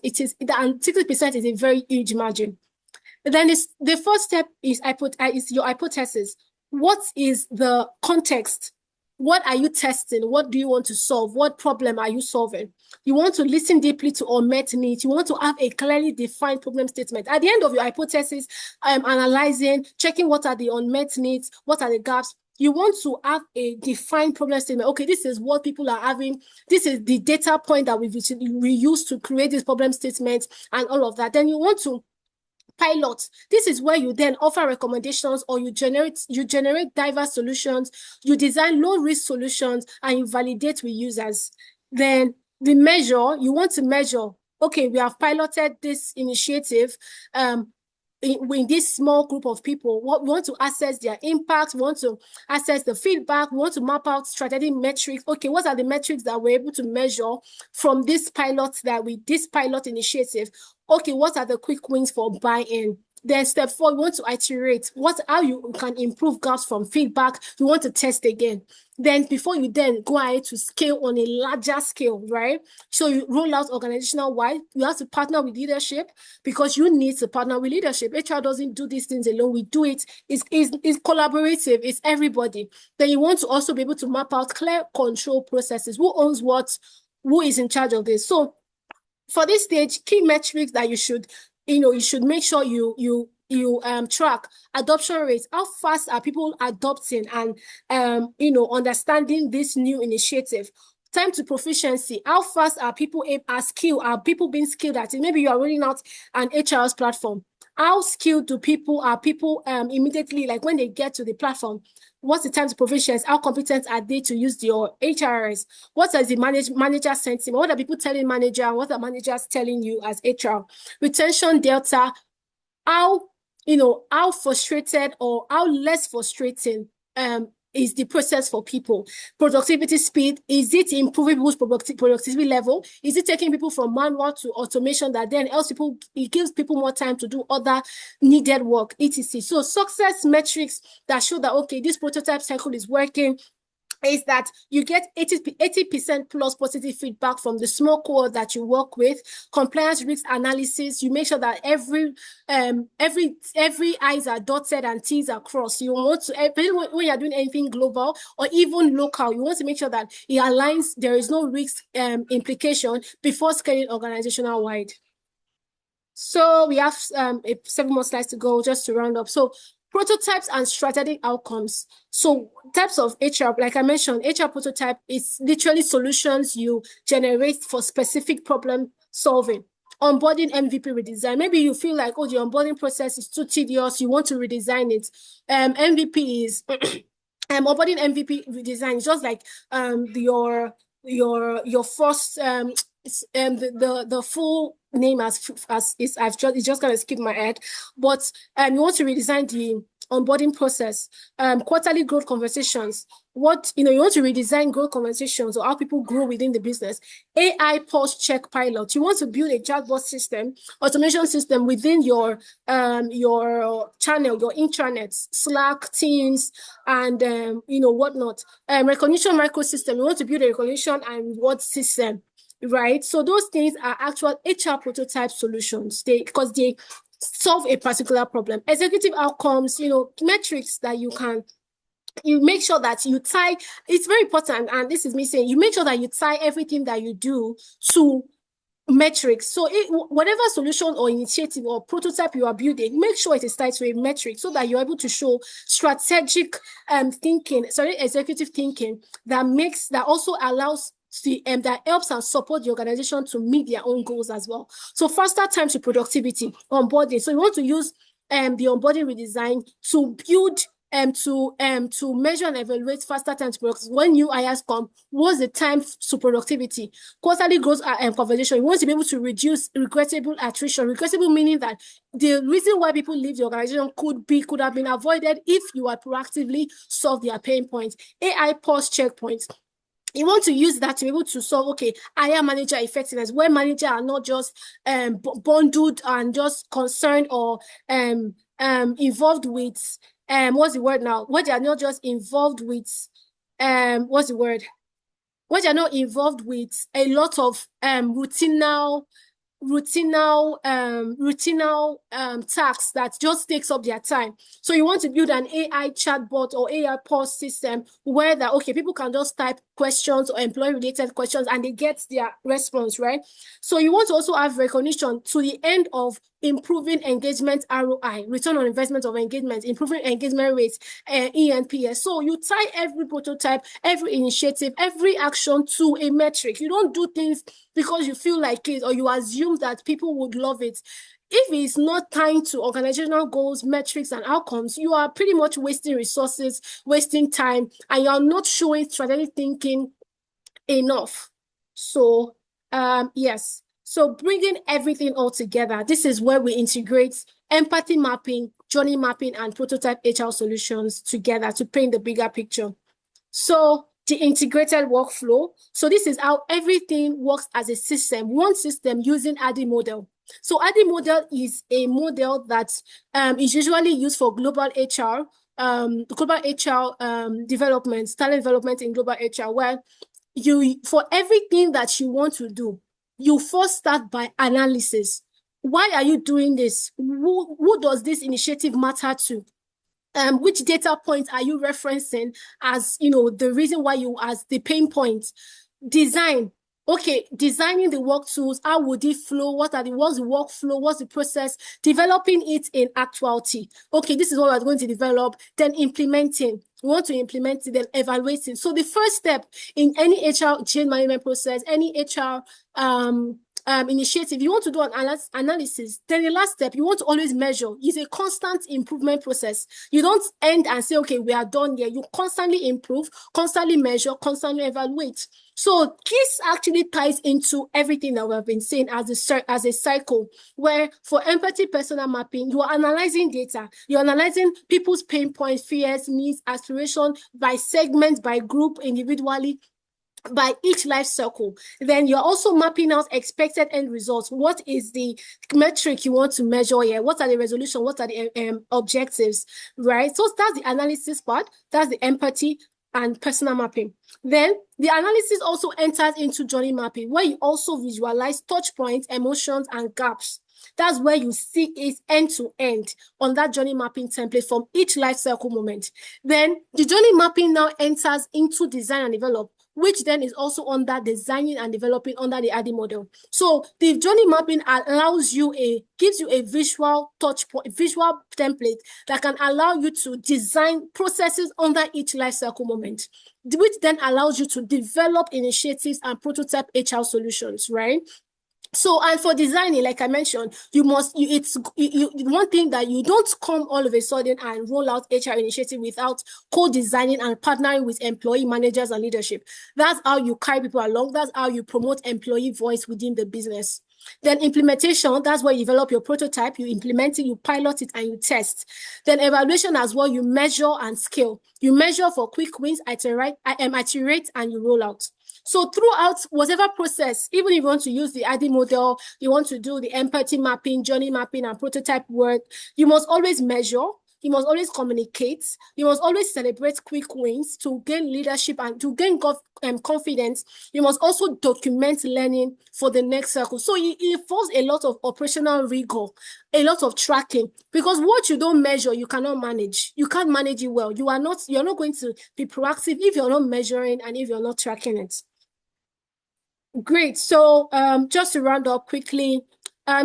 S2: And 60% is a very huge margin. Then the first step is your hypothesis. What is the context? What are you testing? What do you want to solve? What problem are you solving? You want to listen deeply to unmet needs. You want to have a clearly defined problem statement. At the end of your hypothesis, analyzing, checking what are the unmet needs, what are the gaps. You want to have a defined problem statement. Okay, this is what people are having. This is the data point that we use to create this problem statement and all of that. Then you want to pilot. This is where you then offer recommendations, or you generate diverse solutions, you design low-risk solutions, and you validate with users. Then the measure, you want to measure, okay, we have piloted this initiative in this small group of people. We want to assess their impact, we want to assess the feedback, we want to map out strategic metrics. Okay, what are the metrics that we're able to measure from this pilot initiative? Okay, what are the quick wins for buy-in? Then step 4, we want to iterate. How you can improve gaps from feedback. You want to test again. Then before you then go ahead to scale on a larger scale, right? So you roll out organizational-wide. You have to partner with leadership, because you need to partner with leadership. HR doesn't do these things alone. We do it. It's collaborative. It's everybody. Then you want to also be able to map out clear control processes. Who owns what? Who is in charge of this? So for this stage, key metrics that you should make sure you track: adoption rates. How fast are people adopting and understanding this new initiative? Time to proficiency. How fast are people being skilled at it? Maybe you are rolling out an HRS platform. How skilled are people immediately, like when they get to the platform? What's the time to proficiency? How competent are they to use your HRS? What is the manager sentiment? What are people telling manager, and what are managers telling you as HR? Retention delta. How frustrated or how less frustrating is the process for people? Productivity speed. Is it improving people's productivity level? Is it taking people from manual to automation that then helps people? It gives people more time to do other needed work, etc. So success metrics that show that, okay, this prototype cycle is working. is that you get 80% plus positive feedback from the small cohort that you work with. Compliance risk analysis, you make sure that every I's are dotted and T's are crossed. You want to, when you're doing anything global or even local, you want to make sure that it aligns, there is no risk implication before scaling organizational wide. So we have 7 more slides to go just to round up. So prototypes and strategic outcomes. So types of HR, like I mentioned, HR prototype is literally solutions you generate for specific problem solving. Onboarding MVP redesign. Maybe you feel like, oh, the onboarding process is too tedious, you want to redesign it. MVP is onboarding MVP redesign is just like your first the full name it's just gonna skip my head, but you want to redesign the onboarding process, quarterly growth conversations. You want to redesign growth conversations or how people grow within the business. AI pulse check pilot. You want to build a chatbot system, automation system within your channel, your intranets, Slack, Teams, and whatnot. Recognition microsystem. You want to build a recognition and reward system. Right, so those things are actual HR prototype solutions. Because they solve a particular problem. Executive outcomes, metrics that you make sure that you tie. It's very important, and this is me saying, you make sure that you tie everything that you do to metrics. So whatever solution or initiative or prototype you are building, make sure it is tied to a metric so that you're able to show strategic executive thinking that also allows that helps and support the organization to meet their own goals as well. So faster time to productivity, onboarding. So you want to use the onboarding redesign to build to measure and evaluate faster time to productivity. When new hires come, what's the time to productivity? Quarterly growth conversation. You want to be able to reduce regrettable attrition. Regrettable meaning that the reason why people leave the organization could have been avoided if you had proactively solved their pain points. AI pulse checkpoints. You want to use that to be able to solve, hire manager effectiveness, where managers are not just bundled and just concerned or involved with, what's the word now? Where they are not just involved with, what's the word? Where they are not involved with a lot of routinal tasks that just takes up their time. So you want to build an AI chatbot or AI pulse system where people can just type questions or employee related questions and they get their response, right? So you want to also have recognition to the end of improving engagement ROI, return on investment of engagement, improving engagement rates, ENPS. So you tie every prototype, every initiative, every action to a metric. You don't do things because you feel like it or you assume that people would love it. If it's not tied to organizational goals, metrics, and outcomes, you are pretty much wasting resources, wasting time, and you're not showing strategic thinking enough. So, yes. So bringing everything all together, this is where we integrate empathy mapping, journey mapping, and prototype HR solutions together to paint the bigger picture. So the integrated workflow. So this is how everything works as a system, one system using ADDIE model. So ADDIE model is a model that is usually used for global HR, development, talent development in global HR, where for everything that you want to do, you first start by analysis. Why are you doing this? Who does this initiative matter to? Which data points are you referencing as, the reason why as the pain point? Design. Designing the work tools, how would it flow? What's the workflow? What's the process? Developing it in actuality. This is what we're going to develop. Then implementing. We want to implement it, then evaluating. So the first step in any HR change management process, any HR initiative, you want to do an analysis. Then the last step, you want to always measure. It's a constant improvement process. You don't end and say, we are done here. You constantly improve, constantly measure, constantly evaluate. So this actually ties into everything that we have been saying as a cycle, where for empathy persona mapping, you are analyzing data. You're analyzing people's pain points, fears, needs, aspirations by segment, by group, individually, by each life cycle. Then you're also mapping out expected end results. What is the metric you want to measure here? What are the resolution? What are the objectives, right? So that's the analysis part. That's the empathy. and personal mapping. Then the analysis also enters into journey mapping, where you also visualize touch points, emotions, and gaps. That's where you see it end to end on that journey mapping template from each life cycle moment. Then the journey mapping now enters into design and develop, which then is also under designing and developing under the ADDIE model. So the journey mapping gives you a visual touch point, visual template that can allow you to design processes under each life cycle moment, which then allows you to develop initiatives and prototype HR solutions, right? So, and for designing, like I mentioned, one thing that you don't come all of a sudden and roll out HR initiative without co-designing and partnering with employee managers and leadership. That's how you carry people along. That's how you promote employee voice within the business. Then implementation, that's where you develop your prototype, you implement it, you pilot it, and you test. Then evaluation as well, you measure and scale. You measure for quick wins, iterate, and you roll out. So throughout whatever process, even if you want to use the ADDIE model, you want to do the empathy mapping, journey mapping, and prototype work, you must always measure, you must always communicate, you must always celebrate quick wins to gain leadership and to gain confidence. You must also document learning for the next cycle. So it involves a lot of operational rigor, a lot of tracking, because what you don't measure, you cannot manage. You can't manage it well. You're not going to be proactive if you're not measuring and if you're not tracking it. Great. So just to round up quickly,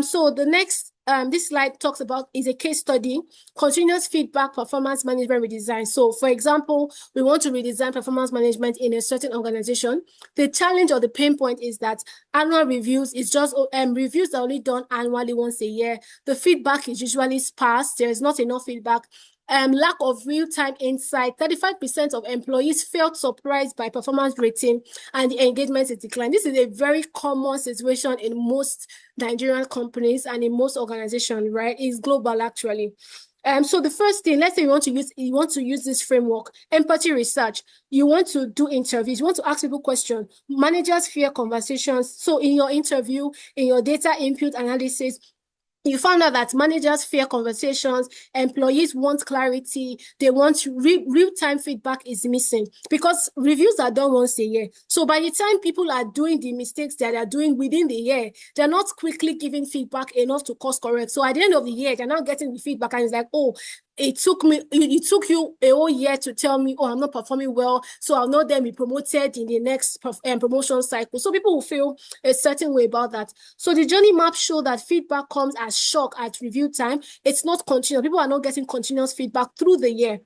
S2: so the next, this slide talks about is a case study, continuous feedback, performance management redesign. So for example, we want to redesign performance management in a certain organization. The challenge or the pain point is that annual reviews is just, reviews are only done annually once a year. The feedback is usually sparse. There is not enough feedback. Lack of real-time insight. 35% of employees felt surprised by performance rating and the engagement is declined. This is a very common situation in most Nigerian companies and in most organizations, right? It's global actually. So the first thing, let's say you want to use this framework, empathy research. You want to do interviews, you want to ask people questions. Managers fear conversations. So in your interview, in your data input analysis, you found out that managers fear conversations, employees want clarity, they want real-time feedback is missing because reviews are done once a year. So by the time people are doing the mistakes that they are doing within the year, they're not quickly giving feedback enough to course correct. So at the end of the year, they're not getting the feedback and it's like, oh, it took you a whole year to tell me, oh, I'm not performing well, so I'll not then be promoted in the next promotion cycle. So people will feel a certain way about that. So the journey map show that feedback comes as shock at review time. It's not continuous. People are not getting continuous feedback through the year.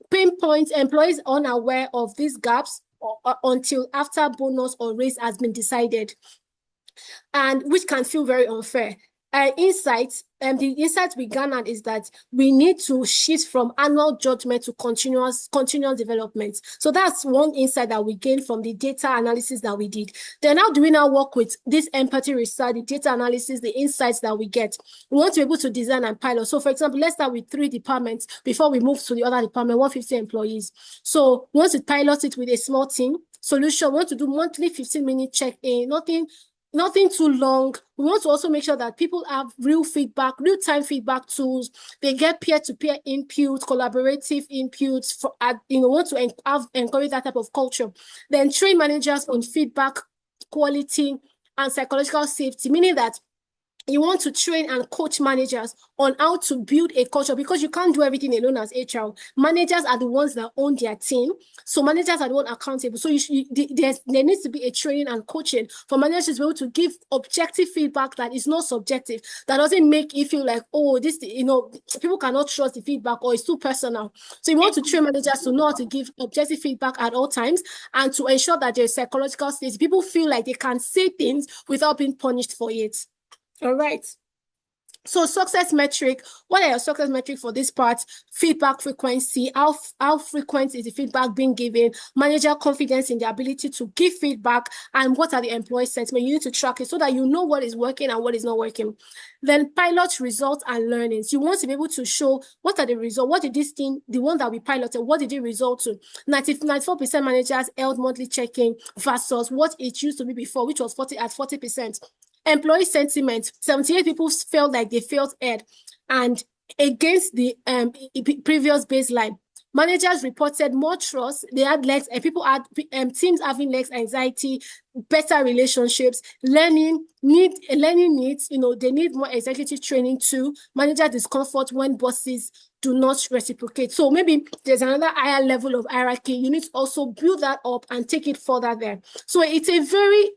S2: Pain points, employees unaware of these gaps until after bonus or raise has been decided, and which can feel very unfair. The insight we garnered is that we need to shift from annual judgment to continuous development. So that's one insight that we gained from the data analysis that we did. Then how do we now work with this empathy research, the data analysis, the insights that we get? We want to be able to design and pilot. So for example, let's start with 3 departments before we move to the other department, 150 employees. So we want to pilot it with a small team. Solution, we want to do monthly 15-minute check-in, nothing too long. We want to also make sure that people have real-time feedback tools. They get peer-to-peer input, collaborative inputs. Want to encourage that type of culture. Then train managers on feedback, quality, and psychological safety, meaning that you want to train and coach managers on how to build a culture because you can't do everything alone as HR. Managers are the ones that own their team. So managers are the ones accountable. So there needs to be a training and coaching for managers to be able to give objective feedback that is not subjective, that doesn't make you feel like, oh, people cannot trust the feedback or it's too personal. So you want to train managers to know how to give objective feedback at all times and to ensure that there's psychological safety. People feel like they can say things without being punished for it. All right. So success metric, what are your success metrics for this part? Feedback frequency, how frequent is the feedback being given, manager confidence in the ability to give feedback, and what are the employee sentiment? You need to track it so that you know what is working and what is not working. Then pilot results and learnings. You want to be able to show what are the results, what did this thing, the one that we piloted, what did it result to? 94% managers held monthly check-in versus what it used to be before, which was 40%. Employee sentiment, 78 people felt like they felt heard and against the previous baseline. Managers reported more trust. They had less, teams having less anxiety, better relationships, learning needs, they need more executive training too. Manager discomfort when bosses do not reciprocate. So maybe there's another higher level of hierarchy. You need to also build that up and take it further there. So it's a very,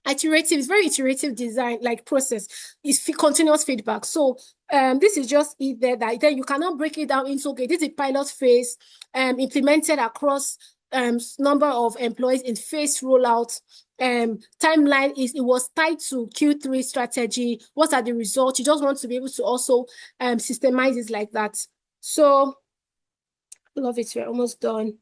S2: it's very iterative design, like process. It's continuous feedback. So this is just it there, that then you cannot break it down into, okay, this is pilot phase, implemented across number of employees in phase rollout. Timeline it was tied to Q3 strategy. What are the results? You just want to be able to also systemize it like that. So love it, we're almost done.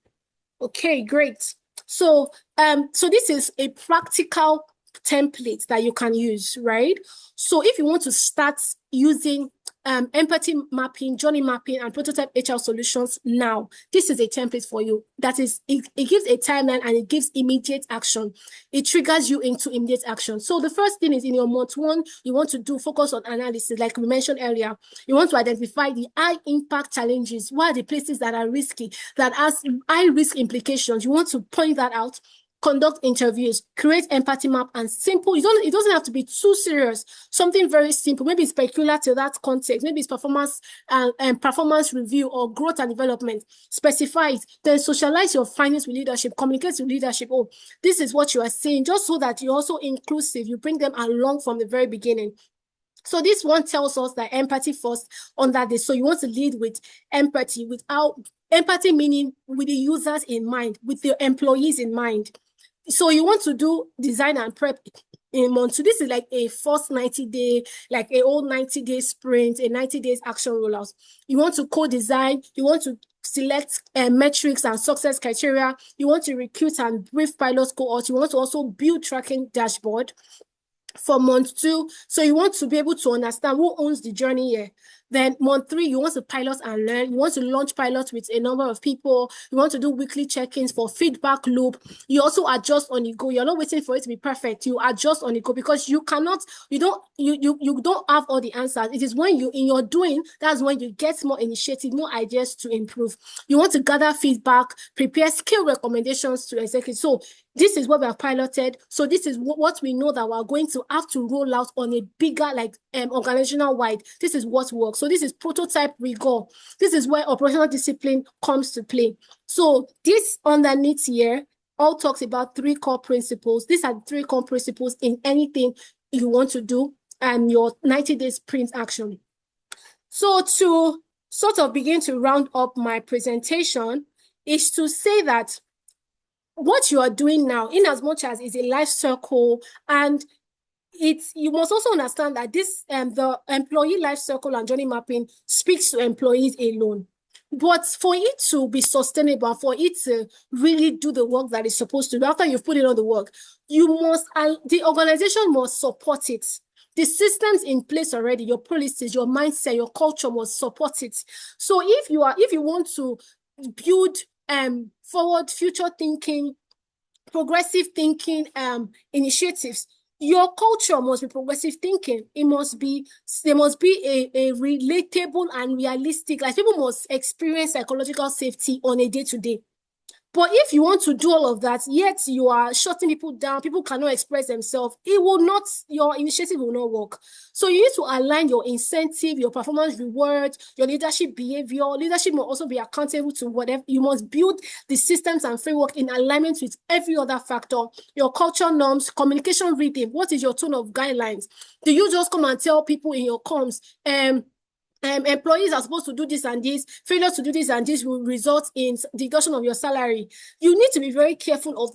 S2: Okay, great. So this is a practical template that you can use, right? So if you want to start using empathy mapping, journey mapping, and prototype HR solutions now, this is a template for you. That is, it gives a timeline and it gives immediate action. It triggers you into immediate action. So the first thing is, in your month one, you want to focus on analysis, like we mentioned earlier. You want to identify the high impact challenges. What are the places that are risky, that has high risk implications? You want to point that out. Conduct interviews, create empathy map, and simple. It doesn't have to be too serious. Something very simple. Maybe it's peculiar to that context. Maybe it's performance and performance review or growth and development. Specify it. Then socialize your findings with leadership. Communicate with leadership. Oh, this is what you are saying, just so that you're also inclusive. You bring them along from the very beginning. So this one tells us that empathy first on that day. So you want to lead with empathy, empathy meaning with the users in mind, with the employees in mind. So you want to do design and prep in month. So this is like a first 90-day, like a old 90-day sprint, a 90 days action rollout. You want to co-design, you want to select metrics and success criteria. You want to recruit and brief pilot cohorts. You want to also build tracking dashboard for month 2. So you want to be able to understand who owns the journey here. Then month 3, you want to pilot and learn. You want to launch pilots with a number of people. You want to do weekly check-ins for feedback loop. You also adjust on the go. You're not waiting for it to be perfect. You adjust on the go, because you don't have all the answers. It is when in your doing, that's when you get more initiative, more ideas to improve. You want to gather feedback, prepare skill recommendations to executives. So this is what we have piloted. So this is what we know that we're going to have to roll out on a bigger, organizational wide. This is what works. So this is prototype rigor. This is where operational discipline comes to play. So this underneath here all talks about 3 core principles. These are 3 core principles in anything you want to do and your 90-day sprint action. So to sort of begin to round up my presentation is to say that what you are doing now, in as much as is a life circle, and you must also understand that this the employee life circle and journey mapping speaks to employees alone. But for it to be sustainable, for it to really do the work that it's supposed to do, after you've put in all the work, the organization must support it. The systems in place already, your policies, your mindset, your culture must support it. So if you want to build forward, future thinking, progressive thinking initiatives, your culture must be progressive thinking. There must be a relatable and realistic, like people must experience psychological safety on a day-to-day. But if you want to do all of that, yet you are shutting people down, people cannot express themselves, your initiative will not work. So you need to align your incentive, your performance reward, your leadership behavior. Leadership must also be accountable to whatever. You must build the systems and framework in alignment with every other factor. Your culture norms, communication rhythm. What is your tone of guidelines? Do you just come and tell people in your comms, employees are supposed to do this and this, failure to do this and this will result in deduction of your salary? You need to be very careful of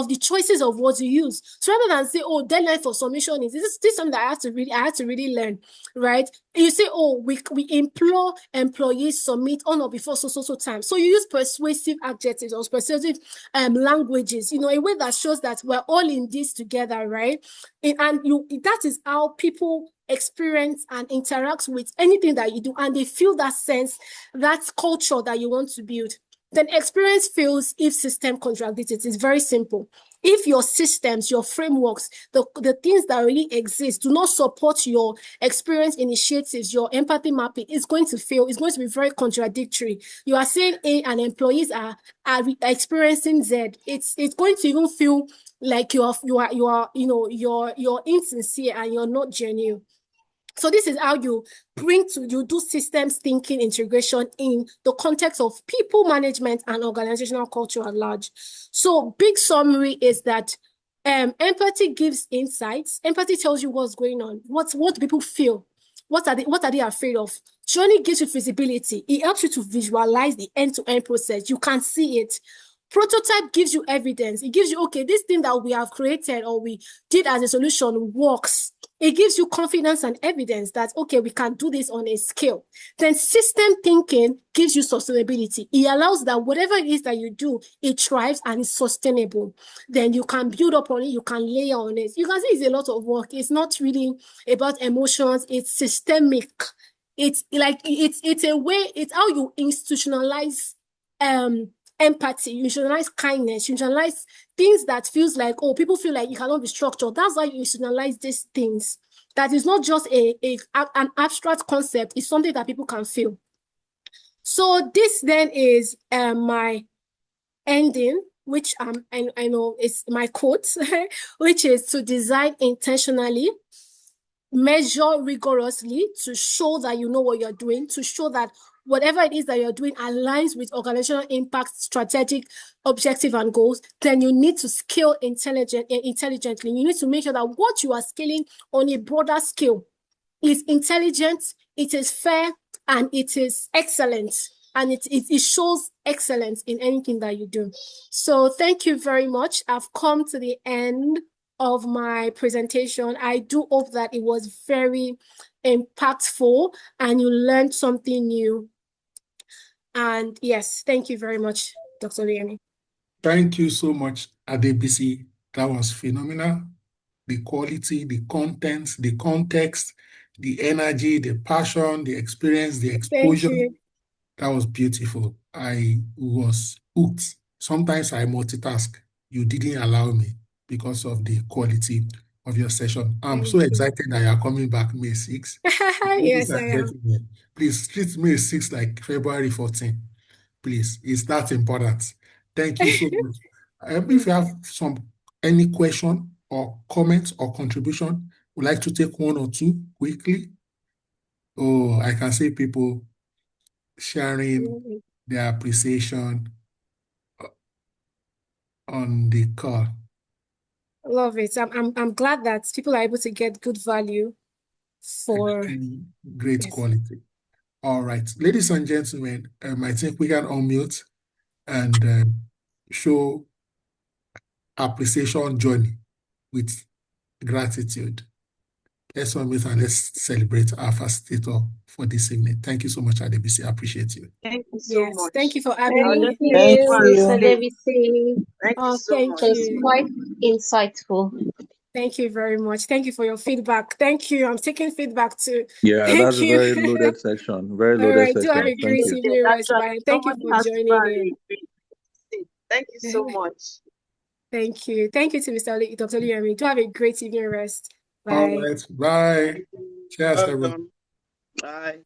S2: the choices of what you use. So rather than say, oh, deadline for submission is this something that I had to really learn, right? You say, oh, we implore employees submit on or before so time. So you use persuasive adjectives or persuasive languages, a way that shows that we're all in this together, right? That is how people experience and interact with anything that you do, and they feel that sense, that culture that you want to build. Then experience fails if system contradicts it. It's very simple. If your systems, your frameworks, the things that already exist do not support your experience initiatives, your empathy mapping, it's going to fail. It's going to be very contradictory. You are saying A and employees are experiencing Z. It's going to even feel like you are you're insincere and you're not genuine. So this is how you do systems thinking integration in the context of people management and organizational culture at large. So big summary is that empathy gives insights. Empathy tells you what's going on. What do people feel? What are they afraid of? Journey gives you visibility. It helps you to visualize the end-to-end process. You can see it. Prototype gives you evidence. It gives you, okay, this thing that we have created or we did as a solution works. It gives you confidence and evidence that, okay, we can do this on a scale. Then system thinking gives you sustainability. It allows that whatever it is that you do, it thrives and is sustainable. Then you can build up on it, you can layer on it. You can see it's a lot of work. It's not really about emotions, it's systemic. It's like, it's a way, it's how you institutionalize empathy, you institutionalize kindness, you institutionalize things that feels like, oh, people feel like you cannot be structured. That's why you institutionalize these things. That is not just an abstract concept, it's something that people can feel. So this then is my ending, which I know is my quote, which is to design intentionally, measure rigorously to show that you know what you're doing, to show that whatever it is that you're doing aligns with organizational impact, strategic objective and goals. Then you need to scale intelligently. You need to make sure that what you are scaling on a broader scale is intelligent, it is fair, and it is excellent. And it shows excellence in anything that you do. So thank you very much. I've come to the end of my presentation. I do hope that it was very impactful and you learned something new. And yes, thank you very much, Dr. Liemi.
S1: Thank you so much, Adebisi. That was phenomenal. The quality, the content, the context, the energy, the passion, the experience, the exposure.
S2: Thank you.
S1: That was beautiful. I was hooked. Sometimes I multitask. You didn't allow me because of the quality of your session. I'm so excited that you are coming back May 6th.
S2: Yes, I am.
S1: Please treat May 6th like February 14th. Please, it's that important. Thank you so much. If you have any question or comments or contribution, would like to take one or two quickly. Oh, I can see people sharing their appreciation on the call.
S2: Love it. I'm glad that people are able to get good value for
S1: great quality. All right, ladies and gentlemen, I think we can unmute and show appreciation journey with gratitude. Let's unmute and let's celebrate our facilitator for this evening. Thank you so much, Adebisi. I appreciate you.
S3: Thank you so much.
S2: Thank you for having me.
S4: Thank you, Mr. Adebisi.
S3: Thank you so much.
S4: It was quite insightful.
S2: Thank you very much. Thank you for your feedback. Thank you. I'm taking feedback too.
S5: Yeah,
S2: Thank
S5: that's
S2: you.
S5: a very loaded section. Very
S2: All
S5: loaded
S2: right,
S5: section.
S2: do have a
S5: Thank
S2: great
S5: you.
S2: evening, rest. Bye. Thank you for joining in.
S3: Thank you so much.
S2: Thank you. Thank you to Dr. Liemi. Do have a great evening, rest. Bye.
S1: All right, bye. Cheers, everyone.
S3: Bye.